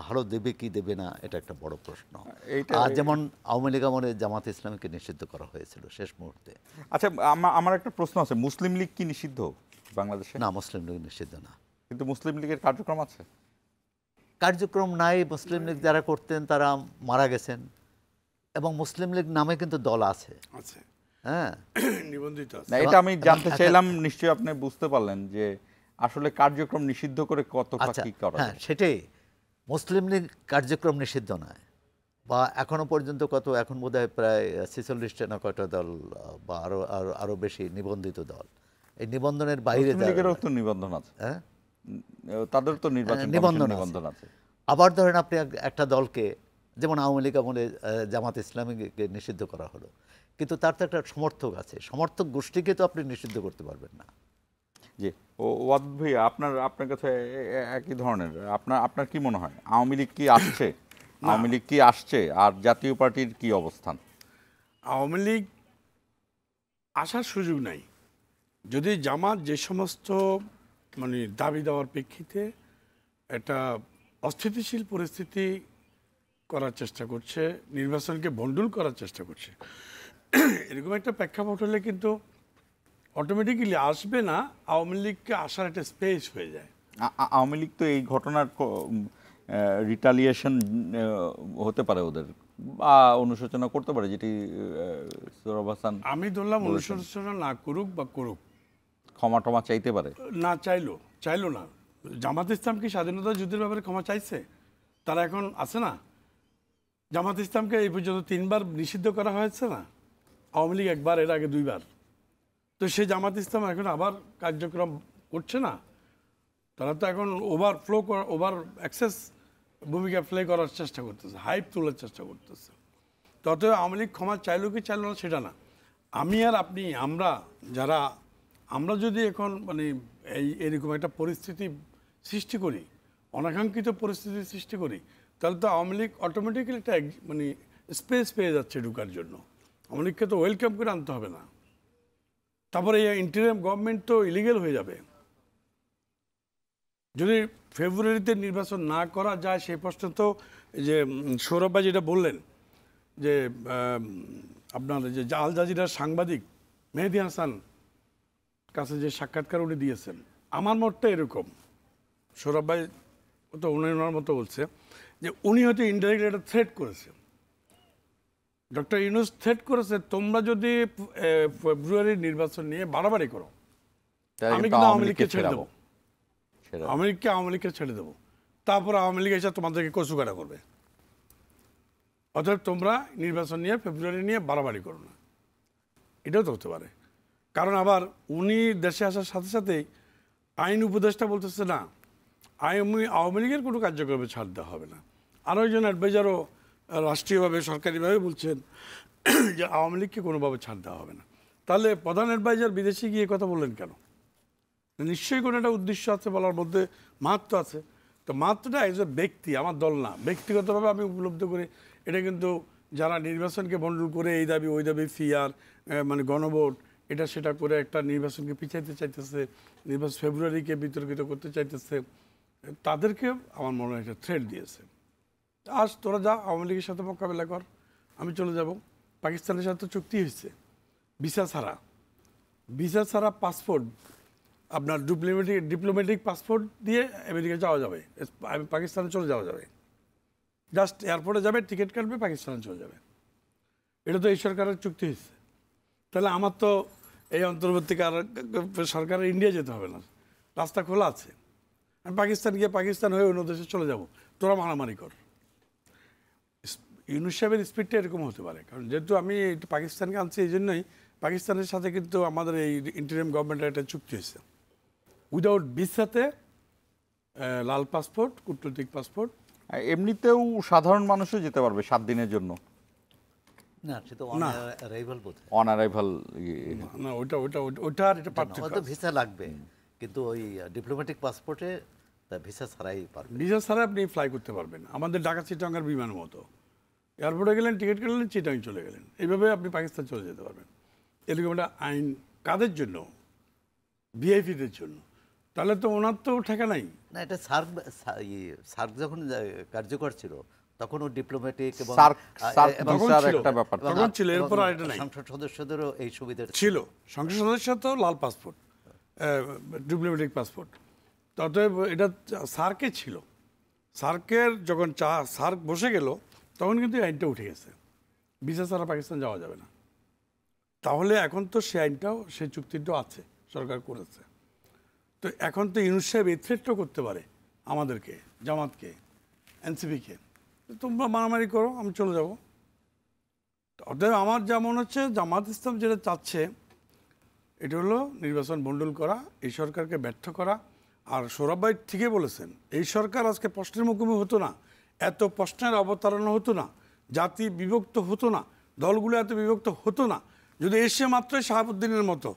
ভালো দেবে কি দেবে না, এটা একটা বড় প্রশ্ন। আর যেমন আওয়ামী লীগ আমলে জামাত ইসলামীকে নিষিদ্ধ করা হয়েছিল শেষ মুহূর্তে। আচ্ছা, আমার একটা প্রশ্ন আছে, মুসলিম লীগ কি নিষিদ্ধ বাংলাদেশে? না, মুসলিম লীগ নিষিদ্ধ না। কিন্তু মুসলিম লীগের কার্যক্রম আছে? কার্যক্রম নাই। মুসলিম লীগ যারা করতেন তারা মারা গেছেন, এবং মুসলিম লীগ নামে কিন্তু দল আছে। হ্যাঁ, নিবন্ধিত আছে। না, এটা আমি জানতে চাইলাম, নিশ্চয়ই আপনি বুঝতে পারলেন যে আসলে কার্যক্রম নিষিদ্ধ করে কতটা কি করা হ্যাঁ, যায়? সেটাই। মুসলিম লীগ কার্যক্রম নিষিদ্ধ নয়, বা এখনো পর্যন্ত এখন বোধহয় প্রায় 46টা না কয়টা দল, বা আরো বেশি নিবন্ধিত দল। এই নিবন্ধনের বাইরে মুসলিম লীগেরও তো নিবন্ধন আছে, হ্যাঁ, তাদের তো নির্বাচন নিবন্ধন আছে। আবার ধরেন আপনি একটা দলকে, যেমন আওয়ামী লীগ আমলে জামাত ইসলামীকে নিষিদ্ধ করা হলো, কিন্তু তার তো একটা সমর্থক আছে, সমর্থক গোষ্ঠীকে তো আপনি নিষিদ্ধ করতে পারবেন না। জি, ওয়াদ ভাই, আপনার কাছে একই ধরনের, আপনার কি মনে হয় আওয়ামী লীগ কি আসছে? আওয়ামী লীগ কি আসছে? আর জাতীয় পার্টির কি অবস্থান? আওয়ামী লীগ আসার সুযোগ নাই। যদি জামাত যে সমস্ত মানে দাবি দেওয়ার প্রেক্ষিতে একটা অস্থিতিশীল পরিস্থিতি করার চেষ্টা করছে, নির্বাচনকে বন্ডুল করার চেষ্টা করছে, এরকম একটা প্রেক্ষাপট হলে কিন্তু অটোমেটিক্যালি আসবে না, আওয়ামী লীগকে আসার একটা স্পেস হয়ে যায়। আওয়ামী লীগ তো এই ঘটনার রিটালিয়েশন হতে পারে ওদের, বা অনুশোচনা করতে পারে, যেটি সোহরাব হাসান আমি ধরলাম অনুশোচনা না করুক বা করুক, ক্ষমা টমা চাইতে পারে। না চাইলো না। জামাত ইসলাম কি স্বাধীনতা যুদ্ধের ব্যাপারে ক্ষমা চাইছে? তারা এখন আছে না? জামাত ইসলামকে এই পর্যন্ত 3বার নিষিদ্ধ করা হয়েছে না, আওয়ামী লীগ একবার, এর আগে 2বার। তো সেই জামাত ইসলাম এখন আবার কার্যক্রম করছে না। তারা তো এখন ওভার অ্যাক্সেস ভূমিকা প্লে করার চেষ্টা করতেছে, হাইপ তোলার চেষ্টা করতেছে। তত আওয়ামী লীগ ক্ষমা চাইলো কি চাইলো না সেটা না, আমি আর আপনি আমরা যদি এখন মানে এরকম একটা পরিস্থিতি সৃষ্টি করি, অনাকাঙ্ক্ষিত পরিস্থিতি সৃষ্টি করি, তাহলে তো আওয়ামী লীগ অটোমেটিক্যালি একটা মানে স্পেস পেয়ে যাচ্ছে ঢুকার জন্য। আওয়ামী লীগকে তো ওয়েলকাম করে আনতে হবে না। তারপরে এই ইন্টারিম গভর্নমেন্ট তো ইলিগেল হয়ে যাবে। যদি ফেব্রুয়ারিতে নির্বাচন না করা যায়, সেই প্রশ্ন তো যে সৌরভ ভাই যেটা বললেন, যে আপনার যে আল জাজিরার সাংবাদিক মেহেদী হাসান কাছে যে সাক্ষাৎকার উনি দিয়েছেন, আমার মতটা এরকম, সৌরভ ভাই তো ওনার মতো বলছে যে উনি হয়তো ইনডাইরেক্টলি একটা থ্রেট করেছে, ডক্টর ইউনূস থ্রেট করেছে, তোমরা যদি ফেব্রুয়ারির নির্বাচন নিয়ে বাড়াবাড়ি করো, আমি কিন্তু আওয়ামী লীগকে ছেড়ে দেবো, আওয়ামী লীগকে ছেড়ে দেবো, তারপর আওয়ামী লীগ এসে তোমাদেরকে কচুকাটা করবে। অতএব তোমরা নির্বাচন নিয়ে ফেব্রুয়ারি নিয়ে বাড়াবাড়ি করো না। এটাও তো হতে পারে, কারণ আবার উনি দেশে আসার সাথে সাথেই আইন উপদেষ্টা বলতেছে না, আওয়ামী লীগের কোনো কার্যক্রমে ছাড় দেওয়া হবে না। আরও একজন অ্যাডভাইজারও রাষ্ট্রীয়ভাবে সরকারিভাবে বলছেন যে আওয়ামী লীগকে কোনোভাবে ছাড় দেওয়া হবে না। তাহলে প্রধান অ্যাডভাইজার বিদেশে গিয়ে কথা বললেন কেন? নিশ্চয়ই কোনো একটা উদ্দেশ্য আছে, বলার মধ্যে মাহাত্ম আছে। তো মাহাত্মটা এজ এ ব্যক্তি, আমার দল না, ব্যক্তিগতভাবে আমি উপলব্ধি করি। এটা কিন্তু যারা নির্বাচনকে বন্ডল করে এই দাবি ওই দাবি, ফিয়ার মানে গণভোট, এটা সেটা করে একটা নির্বাচনকে পিছাইতে চাইতেছে, নির্বাচন ফেব্রুয়ারিকে বিতর্কিত করতে চাইতেছে, তাদেরকে আমার মনে হয় একটা থ্রেট দিয়েছে। আজ তোরা যা আওয়ামী লীগের সাথে মোকাবেলা কর, আমি চলে যাব। পাকিস্তানের সাথে চুক্তি হয়েছে ভিসা ছাড়া পাসপোর্ট, আপনার ডিপ্লোম্যাটিক পাসপোর্ট দিয়ে আমেরিকা যাওয়া যাবে, পাকিস্তানে চলে যাওয়া যাবে। জাস্ট এয়ারপোর্টে যাবে, টিকিট কাটবে, পাকিস্তানে চলে যাবে। এটা তো এই সরকারের চুক্তি হয়েছে। তাহলে আমার তো এই অন্তর্বর্তীকাল সরকারের ইন্ডিয়া যেতে হবে না, রাস্তা খোলা আছে। আমি পাকিস্তান গিয়ে পাকিস্তান হয়ে অন্য দেশে চলে যাব, তোরা মারামারি কর। ইউনূস সাহেবের স্পিডটা এরকম হতে পারে, কারণ যেহেতু আমি এটা পাকিস্তানকে আনছি এই জন্যই, পাকিস্তানের সাথে কিন্তু আমাদের এই ইন্টারিম গভর্নমেন্টের একটা চুক্তি হয়েছে, উইদাউট ভিসাতে লাল পাসপোর্ট, কূটনৈতিক পাসপোর্ট। এমনিতেও সাধারণ মানুষও যেতে পারবে 7 দিনের জন্য, না সেটা না। অ্যারাইভাল বোধ হয়। On arrival. না ওটা আর এটা পার্থক্য হয়তো আছে। ভিসা লাগবে, কিন্তু ওই ডিপ্লোম্যাটিক পাসপোর্টে ভিসা ছাড়াই পারবে। ভিসা ছাড়া আপনি ফ্লাই করতে পারবেন, আমাদের ঢাকা চিটাগাঙ্গের বিমানের মতো। এয়ারপোর্টে গেলেন, টিকিট কাটলেন, চিটাং চলে গেলেন, এইভাবে আপনি পাকিস্তান চলে যেতে পারবেন। এরকম একটা আইন কাদের জন্য? ভিআইপিদের জন্য। তাহলে তো ওনার তো ঠেকা নাই। না, এটা সার্ক যখন কার্যকর ছিল তখন ও ডিপ্লোম্যাটিক এবং সার্ক এবং ভিসার ছিল। একটা ব্যাপার তখন ছিল, এরপর আর এটা নাই। সংসদ সদস্যদেরও এই সুবিধা ছিল, সংসদ সদস্য তো লাল পাসপোর্ট, ডিপ্লোম্যাটিক পাসপোর্ট। অতএব এটা সার্কে ছিল। সার্কের যখন সার্ক বসে গেল তখন কিন্তু এই আইনটা উঠে গেছে, ভিসা ছাড়া পাকিস্তান যাওয়া যাবে না। তাহলে এখন তো সেই আইনটাও, সেই চুক্তিটাও আছে, সরকার করেছে। তো এখন তো ইউনূস সাহেব এই থ্রেটটাও করতে পারে আমাদেরকে, জামাতকে, এনসিপিকে, তোমরা মারামারি করো, আমি চলে যাব। অতএব আমার যা মনে হচ্ছে, জামাত ইসলাম যেটা চাচ্ছে এটা হলো নির্বাচন বন্ডল করা, এই সরকারকে ব্যর্থ করা। আর সৌরভ ভাই ঠিকই বলেছেন, এই সরকার আজকে প্রশ্নের মুখোমুখি হতো না, এত প্রশ্নের অবতারণা হতো না, জাতি বিভক্ত হতো না, দলগুলো এত বিভক্ত হতো না, যদি এসে মাত্রই শাহাবুদ্দিনের মতো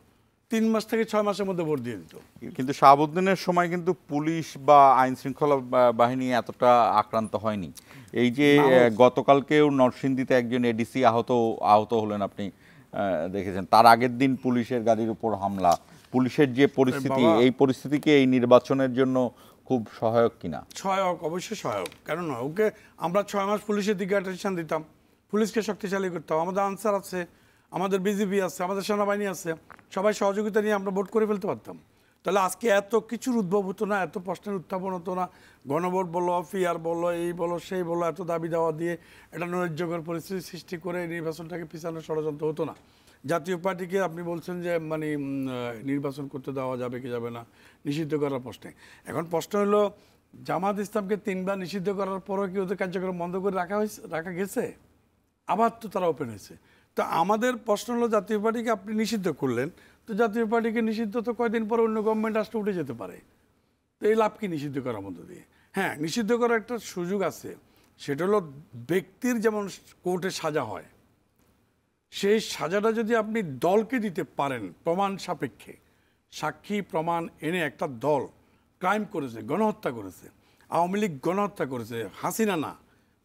3 মাস থেকে 6 মাসের মধ্যে ভোট দিয়ে দিত। কিন্তু শাহাবুদ্দিনের সময় কিন্তু পুলিশ বা আইন শৃঙ্খলা বাহিনী এতটা আক্রান্ত হয়নি। এই যে গতকালকেও নরসিংদীতে একজন এডিসি আহত হলেন, আপনি দেখেছেন। তার আগের দিন পুলিশের গাড়ির উপর হামলা, পুলিশের যে পরিস্থিতি, এই পরিস্থিতিকে এই নির্বাচনের জন্য খুব সহায়ক কিনা? সহায়ক, অবশ্যই সহায়ক। কেন না, ওকে আমরা 6 মাস পুলিশের দিকে অ্যাটেনশন দিতাম, পুলিশকে শক্তিশালী করতাম। আমাদের আনসার আছে, আমাদের বিজিবি আছে, আমাদের সেনাবাহিনী আছে, সবাই সহযোগিতা নিয়ে আমরা ভোট করে ফেলতে পারতাম। তাহলে আজকে এত কিছুর উদ্ভব হতো না, এত প্রশ্নের উত্থাপন হতো না। গণভোট বলো, ফিআর বলো, এই বলো সেই বলো, এত দাবি দেওয়া দিয়ে একটা নৈরাজ্যকর পরিস্থিতি সৃষ্টি করে নির্বাচনটাকে পিছানোর ষড়যন্ত্র হতো না। জাতীয় পার্টিকে আপনি বলছেন যে মানে নির্বাচন করতে দেওয়া যাবে কি যাবে না, নিষিদ্ধ করার প্রশ্নে। এখন প্রশ্ন হলো, জামাত ইসলামকে 3 বার নিষিদ্ধ করার পরও কি ওদের কার্যক্রম বন্ধ করে রাখা গেছে? আবার তো তারা ওপেন হয়েছে। তো আমাদের প্রশ্ন হলো, জাতীয় পার্টিকে আপনি নিষিদ্ধ করলেন, তো জাতীয় পার্টিকে নিষিদ্ধ তো কয়দিন পরে অন্য গভর্নমেন্ট আসলে উঠে যেতে পারে। তো এই লাভ কি নিষিদ্ধ করার মধ্য দিয়ে? হ্যাঁ, নিষিদ্ধ করার একটা সুযোগ আছে, সেটা হলো ব্যক্তির যেমন কোর্টে সাজা হয়, সেই সাজাটা যদি আপনি দলকে দিতে পারেন প্রমাণ সাপেক্ষে, সাক্ষী প্রমাণ এনে একটা দল ক্রাইম করেছে, গণহত্যা করেছে, আওয়ামী লীগ গণহত্যা করেছে, হাসিনা না,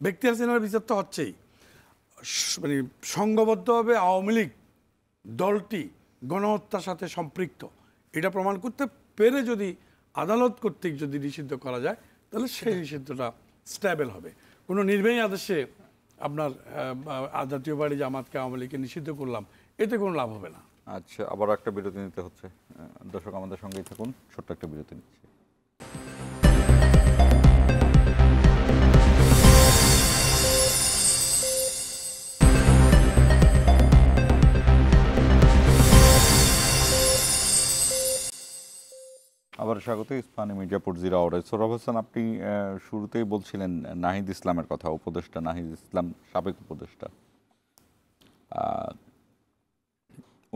ব্যক্তি হাসিনার বিচার তো হচ্ছেই, মানে সংঘবদ্ধভাবে আওয়ামী লীগ দলটি গণহত্যার সাথে সম্পৃক্ত, এটা প্রমাণ করতে পেরে যদি আদালত কর্তৃক যদি নিষিদ্ধ করা যায়, তাহলে সেই নিষিদ্ধটা স্ট্যাবেল হবে। কোনো নির্বাহী আদেশে আপনার জাতীয় পার্টি জামাতকে আওয়ামী লীগকে নিষিদ্ধ করলাম, এতে কোনো লাভ হবে না। আচ্ছা, আবার একটা বিরতি নিতে হচ্ছে। দর্শক আমাদের সঙ্গেই থাকুন, ছোট্ট একটা বিরতি নিচ্ছি। আবার স্বাগত ইসলামী মির্জাপুর জিরা আওয়ারে। সোহরাব হোসেন, আপনি শুরুতেই বলছিলেন নাহিদ ইসলামের কথা, উপদেষ্টা নাহিদ ইসলাম, সাবেক উপদেষ্টা।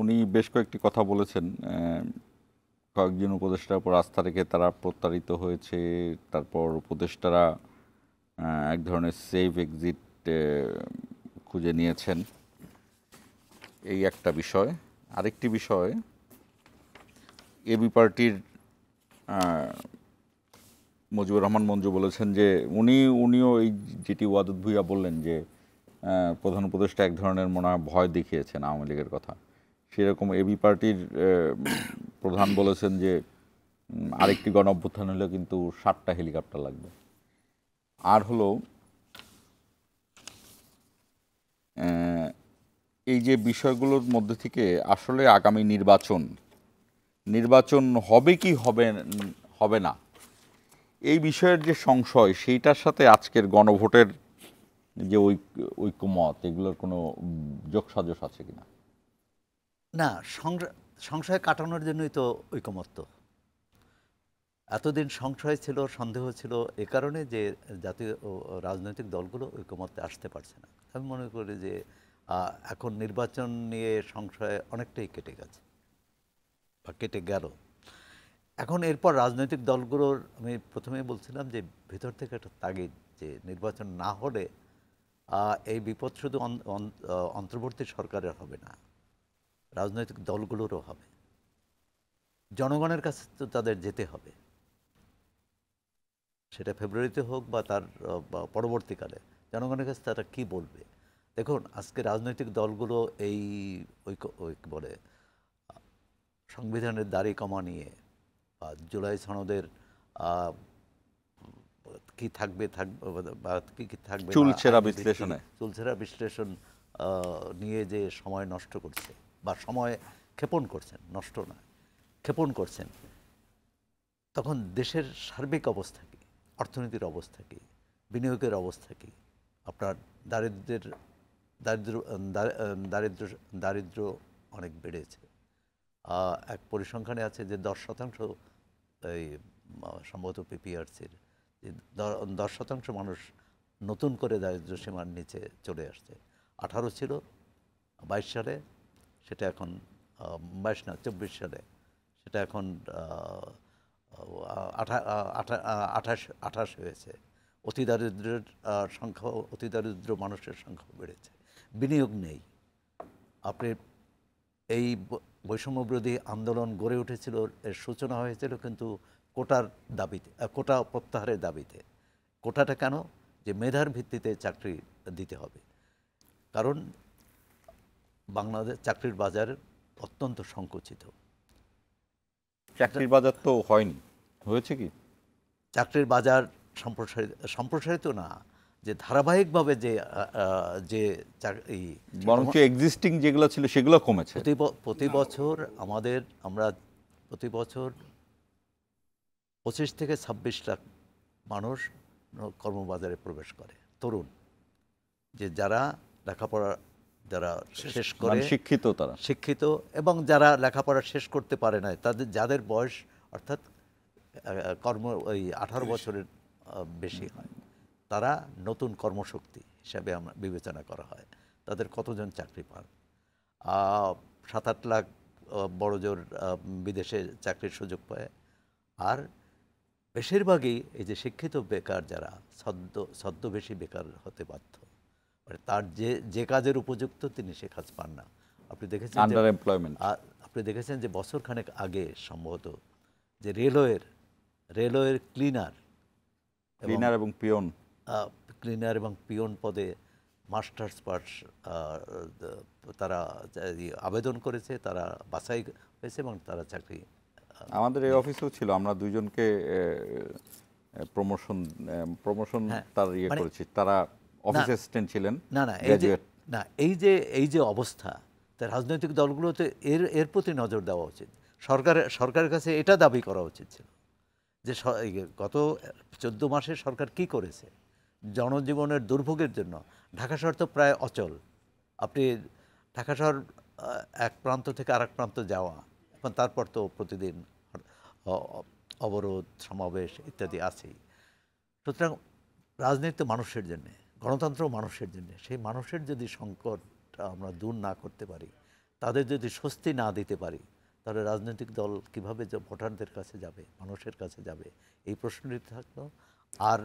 উনি বেশ কয়েকটি কথা বলেছেন, কয়েকজন উপদেষ্টার উপর আস্থা রেখে তারা প্রতারিত হয়েছে, তারপর উপদেষ্টারা এক ধরনের সেফ এক্সিট খুঁজে নিয়েছেন, এই একটা বিষয়। আরেকটি বিষয়, এবি পার্টির মুজিবুর রহমান মঞ্জু বলেছেন যে উনিও এই যেটি ওয়াদুদ ভুইয়া বললেন যে প্রধান উপদেষ্টা এক ধরনের মনে হয় ভয় দেখিয়েছেন আওয়ামী লীগের কথা, সেরকম এবি পার্টির প্রধান বলেছেন যে আরেকটি গণ অভ্যুত্থান হলে কিন্তু 7টা হেলিকপ্টার লাগবে। আর হলো এই যে বিষয়গুলোর মধ্যে থেকে আসলে আগামী নির্বাচন হবে কি হবে না, এই বিষয়ের যে সংশয়, সেইটার সাথে আজকের গণভোটের যে ঐক্যমত, এগুলোর কোনো যোগসাজশ আছে কিনা? না, সংশয় কাটানোর জন্যই তো ঐকমত্য। এতদিন সংশয় ছিল, সন্দেহ ছিল এ কারণে যে জাতীয় রাজনৈতিক দলগুলো ঐকমত্যে আসতে পারছে না। আমি মনে করি যে এখন নির্বাচন নিয়ে সংশয় অনেকটাই কেটে গেছে বা কেটে গেল। এখন এরপর রাজনৈতিক দলগুলোর, আমি প্রথমেই বলছিলাম যে ভিতর থেকে একটা তাগিদ যে নির্বাচন না হলে এই বিপদ শুধু অন্তর্বর্তী সরকারের হবে না, রাজনৈতিক দলগুলোরও হবে। জনগণের কাছে তো তাদের যেতে হবে, সেটা ফেব্রুয়ারিতে হোক বা তার পরবর্তীকালে। জনগণের কাছে তারা কী বলবে? দেখুন, আজকে রাজনৈতিক দলগুলো এই বলে সংবিধানের দাড়ি কমা নিয়ে বা জুলাই সনদের কি থাকবে বা কি থাকবে চুলচেরা বিশ্লেষণে চুলচেরা বিশ্লেষণ নিয়ে যে সময় নষ্ট করছে বা সময় ক্ষেপণ করছেন, নষ্ট না ক্ষেপণ করছেন, তখন দেশের সার্বিক অবস্থা কী, অর্থনীতির অবস্থা কী, বিনিয়োগের অবস্থা কী, আপনার দারিদ্র অনেক বেড়েছে। এক পরিসংখ্যানে আছে যে 10% এই সম্ভবত পিপিআরসির 10% মানুষ নতুন করে দারিদ্র সীমার নিচে চলে আসছে। 18 ছিল 22 সালে, সেটা এখন 22 না 24 সালে সেটা এখন 28 হয়েছে। অতি দারিদ্রের সংখ্যা, অতি দারিদ্র মানুষের সংখ্যা বেড়েছে। বিনিয়োগ নেই। আপনি এই বৈষম্যবিরোধী আন্দোলন গড়ে উঠেছিল, এর সূচনা হয়েছিল কিন্তু কোটার দাবিতে, কোটা প্রত্যাহারের দাবিতে। কোটাটা কেন? যে মেধার ভিত্তিতে চাকরি দিতে হবে, কারণ বাংলাদেশ চাকরির বাজার অত্যন্ত সংকুচিত। চাকরির বাজার তো হয়নি, হয়েছে কি? চাকরির বাজার সম্প্রসারিত না, যে ধারাবাহিকভাবে যে বরঞ্চ এক্সিস্টিং যেগুলো ছিল সেগুলো কমেছে। প্রতি বছর আমরা প্রতি বছর 25 থেকে 26 লাখ মানুষ কর্মবাজারে প্রবেশ করে, তরুণ, যে যারা লেখাপড়া শেষ করে শিক্ষিত, তারা শিক্ষিত, এবং যারা লেখাপড়া শেষ করতে পারে না, যাদের বয়স অর্থাৎ ওই 18 বছরের বেশি হয়, তারা নতুন কর্মশক্তি হিসাবে আমরা বিবেচনা করা হয়। তাদের কতজন চাকরি পান? 7-8 লাখ বড়জোর বিদেশে চাকরির সুযোগ পায়। আর বেশিরভাগই এই যে শিক্ষিত বেকার, যারা ছদ্মবেশী বেকার হতে বাধ্য, মানে তার যে কাজের উপযুক্ত তিনি সে কাজ পান না। আপনি দেখেছেন আন্ডার এমপ্লয়মেন্ট। আপনি দেখেছেন যে বছরখানেক আগে সম্ভবত যে রেলওয়ের ক্লিনার এবং পিয়ন পদে মাস্টার্স পাস তারা আবেদন করেছে, তারা বাছাই হয়েছে এবং তারা চাকরি। আমাদের এই অফিসেও ছিল, আমরা দুইজনকে প্রমোশন তার করেছি, তারা অফিস অ্যাসিস্ট্যান্ট ছিলেন। এই যে অবস্থা, তাই রাজনৈতিক দলগুলোতে এর প্রতি নজর দেওয়া উচিত। সরকারের কাছে এটা দাবি করা উচিত ছিল যে গত 14 মাসে সরকার কি করেছে জনজীবনের দুর্ভোগের জন্য। ঢাকা শহর তো প্রায় অচল। আপনি ঢাকা শহর এক প্রান্ত থেকে আরেক প্রান্ত যাওয়া, এখন তারপর তো প্রতিদিন অবরোধ, সমাবেশ ইত্যাদি আছেই। সুতরাং রাজনীতি মানুষের জন্যে, গণতন্ত্র মানুষের জন্যে। সেই মানুষের যদি সংকট আমরা দূর না করতে পারি, তাদের যদি স্বস্তি না দিতে পারি, তাহলে রাজনৈতিক দল কীভাবে ভোটারদের কাছে যাবে, মানুষের কাছে যাবে, এই প্রশ্নটি থাকলো। আর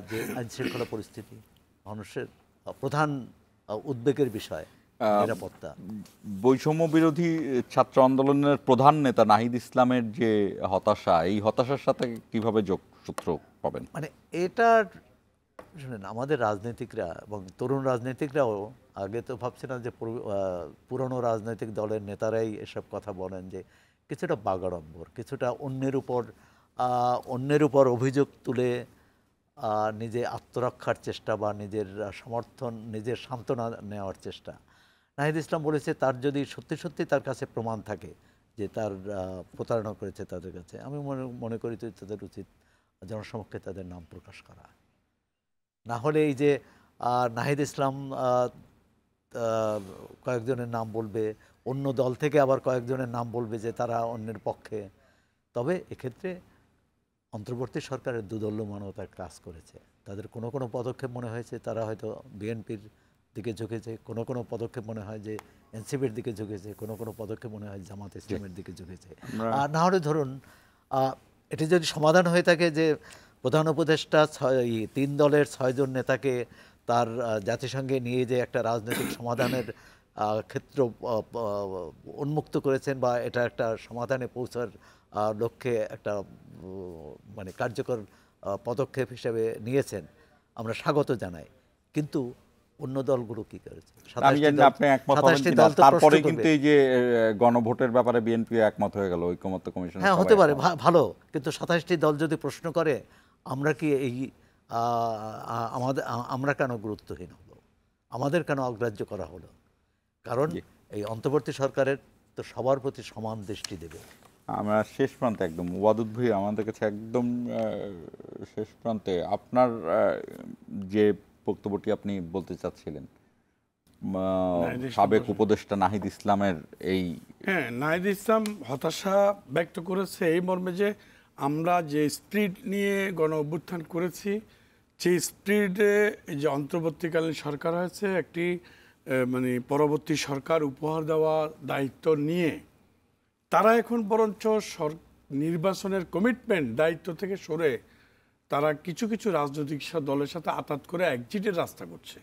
যে আইনশৃঙ্খলা পরিস্থিতি, মানুষের প্রধান উদ্বেগের বিষয় নিরাপত্তা। বৈষম্য বিরোধী ছাত্র আন্দোলনের প্রধান নেতা নাহিদ ইসলামের যে হতাশা, এই হতাশার সাথে কিভাবে যোগসূত্র পাবেন? মানে এটার শুনেন, আমাদের রাজনীতিকরা এবং তরুণ রাজনীতিকরাও আগে তো ভাবছিলাম যে পুরনো রাজনৈতিক দলের নেতারাই এসব কথা বলেন, যে কিছুটা বাগাড়ম্বর, কিছুটা অন্যের উপর অভিযোগ তুলে নিজে আত্মরক্ষার চেষ্টা বা নিজের সমর্থন, নিজের সান্ত্বনা নেওয়ার চেষ্টা। নাহিদ ইসলাম বলেছে তার যদি সত্যি সত্যি তার কাছে প্রমাণ থাকে যে তার প্রতারণা করেছে তাদের কাছে, আমি মনে করি তো তাদের উচিত জনসমক্ষে তাদের নাম প্রকাশ করা। না হলে এই যে নাহিদ ইসলাম কয়েকজনের নাম বলবে, অন্য দল থেকে আবার কয়েকজনের নাম বলবে যে তারা অন্যের পক্ষে, তবে এক্ষেত্রে অন্তর্বর্তী সরকারের দুদল্যমানতার কাজ করেছে। তাদের কোনো কোনো পদক্ষেপ মনে হয়েছে তারা হয়তো বিএনপির দিকে ঝুঁকেছে, কোনো কোনো পদক্ষেপ মনে হয় যে এনসিপির দিকে ঝুঁকেছে, কোনো কোনো পদক্ষেপ মনে হয় জামাত ইসলামের দিকে ঝুঁকেছে। আর না হলে ধরুন এটি যদি সমাধান হয়ে থাকে যে প্রধান উপদেষ্টা 3 দলের 6 জন নেতাকে তার জাতিসংঘে নিয়ে যে একটা রাজনৈতিক সমাধানের ক্ষেত্র উন্মুক্ত করেছেন বা এটা একটা সমাধানে পৌঁছার লক্ষ্যে একটা মানে কার্যকর পদক্ষেপ হিসেবে নিয়েছেন, আমরা স্বাগত জানাই। কিন্তু অন্য দলগুলো কি করেছে? আমি জানি না আপনি একমত হবেন কিনা। তারপরে কিন্তু এই যে গণভোটের ব্যাপারে বিএনপি একমত হয়ে গেল ঐকমত্য কমিশন। হ্যাঁ, হতে পারে, ভালো। কিন্তু 27টি দল যদি প্রশ্ন করে আমরা কি এই আমরা কেন গুরুত্বহীন হলো, আমাদের কেন অগ্রাহ্য করা হলো? কারণ এই অন্তর্বর্তী সরকারের তো সবার প্রতি সমান দৃষ্টি দেবে। আমরা শেষ প্রান্তে একদম ওয়াদুদ ভাই আমাদের কাছে একদম শেষ প্রান্তে আপনার যে বক্তব্যটি আপনি বলতে চাচ্ছিলেন সাবেক উপদেষ্টা নাহিদ ইসলামের এই হ্যাঁ, নাহিদ ইসলাম হতাশা ব্যক্ত করেছে এই মর্মে যে আমরা যে স্পিরিট নিয়ে গণ অভ্যুত্থান করেছি সেই স্পিরিটে যে অন্তর্বর্তীকালীন সরকার হয়েছে একটি মানে পরবর্তী সরকার উপহার দেওয়া দায়িত্ব নিয়ে তারা এখন বরঞ্চ নির্বাচনের কমিটমেন্ট দায়িত্ব থেকে সরে তারা কিছু কিছু রাজনৈতিক দলের সাথে আতাত করে একজিটের রাস্তা করছে।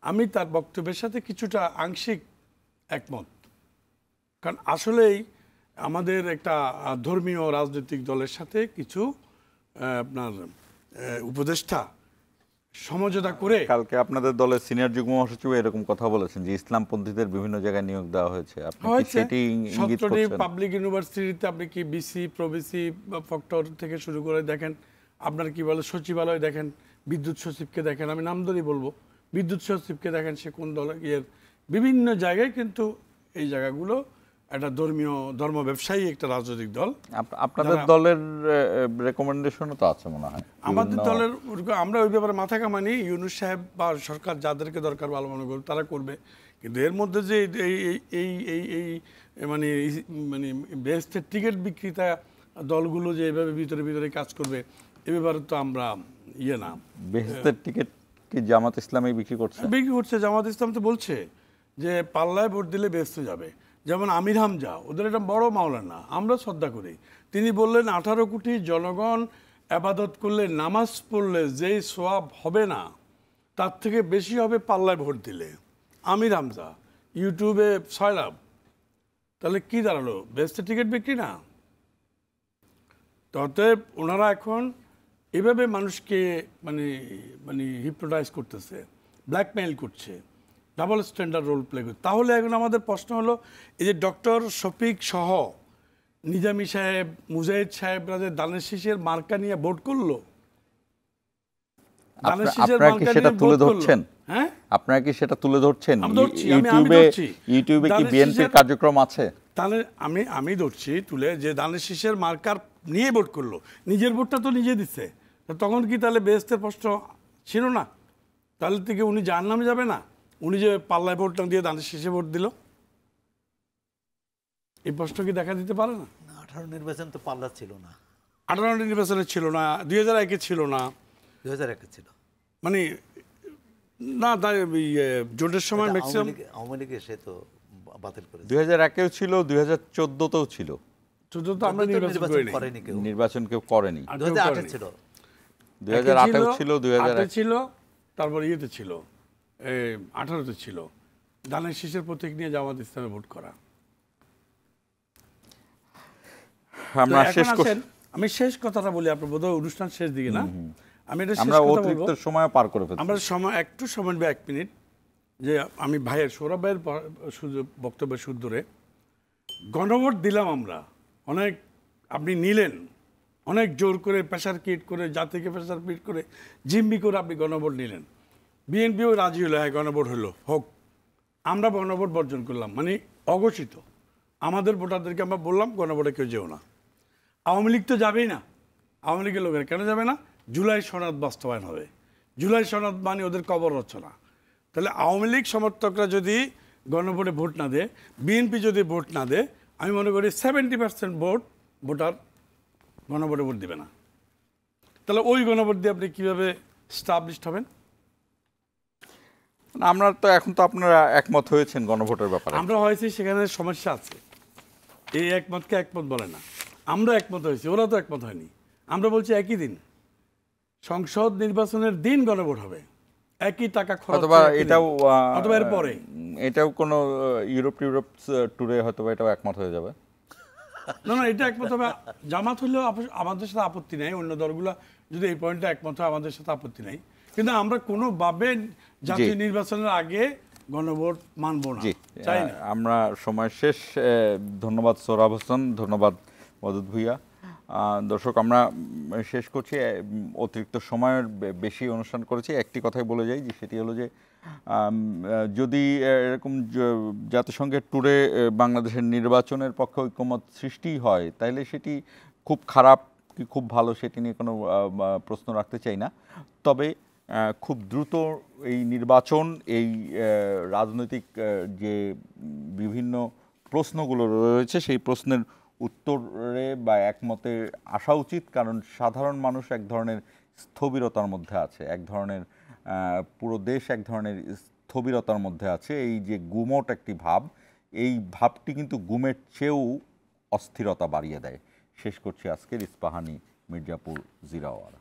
আমি তার বক্তব্যের সাথে কিছুটা আংশিক একমত, কারণ আসলেই আমাদের একটা ধর্মীয় রাজনৈতিক দলের সাথে কিছু আপনার উপদেষ্টা সমঝোতা করে কালকে আপনাদের দলের সিনিয়র যুগ্ম মহাসচিব এরকম কথা বলেছেন যে ইসলামপন্থীদের বিভিন্ন জায়গায় নিয়োগ দেওয়া হয়েছে। আপনি কি সেটি ইঙ্গিত করছেন? পাবলিক ইউনিভার্সিটিতে আপনি কি বিসি প্রবিসি ফ্যাক্টর থেকে শুরু করে দেখেন, আপনার কি বলে সচিবালয় দেখেন, বিদ্যুৎ সচিবকে দেখেন, আমি নাম ধরেই বলবো, বিদ্যুৎ সচিবকে দেখেন সে কোন দলের বিভিন্ন জায়গায় কিন্তু এই জায়গাগুলো একটা ধর্ম ব্যবসায়ী একটা রাজনৈতিক দল। আপনাদের দলের রেকমেন্ডেশনও তো আছে মনে হয় আমাদের দলের। আমরা ওই ব্যাপারে মাথা কামানি, ইউনূস সাহেব বা সরকার যাদেরকে দরকার ভালো মনে করবে তারা করবে, কিন্তু এর মধ্যে যে এই এই এই মানে মানে বেহেশতের টিকিট বিক্রেতা দলগুলো যে এভাবে ভিতরে ভিতরে কাজ করবে এ ব্যাপারে তো আমরা না। বেহেশতের টিকিট কি জামাত ইসলামে বিক্রি করছে? জামাত ইসলাম তো বলছে যে পাল্লায় ভোট দিলে বেহেশতে যাবে। যেমন আমির হামজা, ওদের একটা বড় মাওলানা, আমরা শ্রদ্ধা করি, তিনি বললেন 18 কোটি জনগণ আবাদত করলে নামাজ পড়লে যেই সোয়াব হবে না তার থেকে বেশি হবে পাল্লায় ভোট দিলে। আমির হামজা ইউটিউবে 6 লাখ, তাহলে কি দাঁড়ালো? বেহেশতের টিকিট বিক্রি না? অতএব ওনারা এখন এভাবে মানুষকে মানে মানে হিপনোটাইজ করতেছে, ব্ল্যাকমেইল করছে, ডাবল স্ট্যান্ডার্ড রোল প্লে করছে। তাহলে এখন আমাদের প্রশ্ন হলো এই যে ডক্টর শফিক সহ নিজামী সাহেব, মুজাহিদ সাহেবরা যে দানের শীষের মার্কা নিয়ে ভোট করলো, দানের শীষের মার্কা নিয়ে ভোট করলো। হ্যাঁ, আপনারা কি সেটা তুলে ধরছেন? ইউটিউবে কি বিএনপির কার্যক্রম আছে? তাহলে আমি ধরছি তুলে যে দানের শীষের মার্কার নিয়ে ভোট করলো, নিজের ভোটটা তো নিজে দিচ্ছে, তখন কি তাহলে বেহেশতের প্রশ্ন ছিল না? তাহলে থেকে উনি জাহান্নামে যাবে না? উনি যে পাল্লায় ভোট দিয়ে দানের শীষে ভোট দিল, এই প্রশ্ন কি দেখা দিতে পারে না? 18 নির্বাচন তো পাল্লা ছিল না, 18 নির্বাচনে ছিল না, 2001-এ ছিল না, 2001-এ ছিল মানে না, তাই জোটের সময় ম্যাক্সিমাম আওয়ামী লীগ এসে তো বাতিল করেছে। 2001-এও ছিল, 2014-তেও ছিল। তো আমরা নির্বাচন কেউ করেনি। 2008-এ ছিল, 2008-এও ছিল, 2008-এ ছিল, তারপর ইয়েতে ছিল, 18-তে ছিল, দানের শীষের প্রতীক নিয়ে জামাত ইসলামে ভোট করা। আমি শেষ কথাটা বলি, আপনার বোধহয় অনুষ্ঠান শেষ দিকে না, আমি এটা শেষ কথা বলবো, সময় পার করে ফেলছি, আমরা একটু সময় 1 মিনিট, যে আমি ভাইয়ের সৌরভ ভাইয়ের বক্তব্যের সুন্দরে গণভোট দিলাম আমরা অনেক, আপনি নিলেন অনেক জোর করে, প্রেশার কিট করে, জাতিকে প্রেশার কিট করে, জিম্মি করে আপনি গণভোট নিলেন, বিএনপিও রাজি হলো, হ্যাঁ গণভোট হলো, হোক। আমরা গণভোট বর্জন করলাম, মানে অঘোষিত, আমাদের ভোটারদেরকে আমরা বললাম গণভোটে কেউ যেও না। আওয়ামী লীগ তো যাবেই না, আওয়ামী লীগের লোকেরা কেন যাবে না? জুলাই সনদ বাস্তবায়ন হবে, জুলাই সনদ মানে ওদের কবর রচনা। তাহলে আওয়ামী লীগ সমর্থকরা যদি গণভোটে ভোট না দেয়, বিএনপি যদি ভোট না দেয়, আমি মনে করি 70% ভোটার গণভোটে ভোট দেবে না। তাহলে ওই গণভোট দিয়ে আপনি কীভাবে স্টাবলিশড হবেন? আমরা তো এখন তো আপনারা একমত হয়েছেন গণভোটের ব্যাপারে। আমরা হয়েছি, সেখানে সমস্যা আছে। এই একমতকে একমত বলে না। আমরা একমত হয়েছি, ওরা তো একমত হয়নি। আমরা বলছি একই দিন, সংসদ নির্বাচনের দিন গণভোট হবে, একই টাকা খরচ, অথবা এটাও অথবা এর পরে এটাও কোনো ইউরোপ ট্যুরে হয়তো এটাও একমত হয়ে যাবে। না, এটা একমত হবে। জামাত হলেও আমাদের সাথে আপত্তি নেই, অন্য দলগুলো যদি এই পয়েন্টে একমত হয় আমাদের সাথে আপত্তি নেই, কিন্তু আমরা কোনোভাবে জাতীয় নির্বাচনের আগে গণভোট মানব না, চাই না। আমরা সময় শেষ। ধন্যবাদ সোহরাব হোসেন, ধন্যবাদ মদুদ ভুইয়া। দর্শক, আমরা শেষ করছি। অতিরিক্ত সময়ের বেশি অনুষ্ঠান করেছি। একটি কথাই বলে যাই, যে সেটি হলো যে যদি এরকম জাতিসংঘের ট্যুরে বাংলাদেশের নির্বাচনের পক্ষে ঐক্যমত সৃষ্টি হয়, তাহলে সেটি খুব খারাপ কি খুব ভালো সেটি নিয়ে কোনো প্রশ্ন রাখতে চাই না। তবে খুব দ্রুত এই নির্বাচন, এই রাজনৈতিক যে বিভিন্ন প্রশ্নগুলো রয়েছে, সেই প্রশ্নের উত্তরে বা একমতে আসা উচিত। কারণ সাধারণ মানুষ এক ধরনের স্থবিরতার মধ্যে আছে, এক ধরনের পুরো দেশ এক ধরনের স্থবিরতার মধ্যে আছে। এই যে গুমট একটি ভাব, এই ভাবটি কিন্তু গুমের চেয়েও অস্থিরতা বাড়িয়ে দেয়। শেষ করছি আজকের ইস্পাহানি মির্জাপুর জিরাওয়ারা।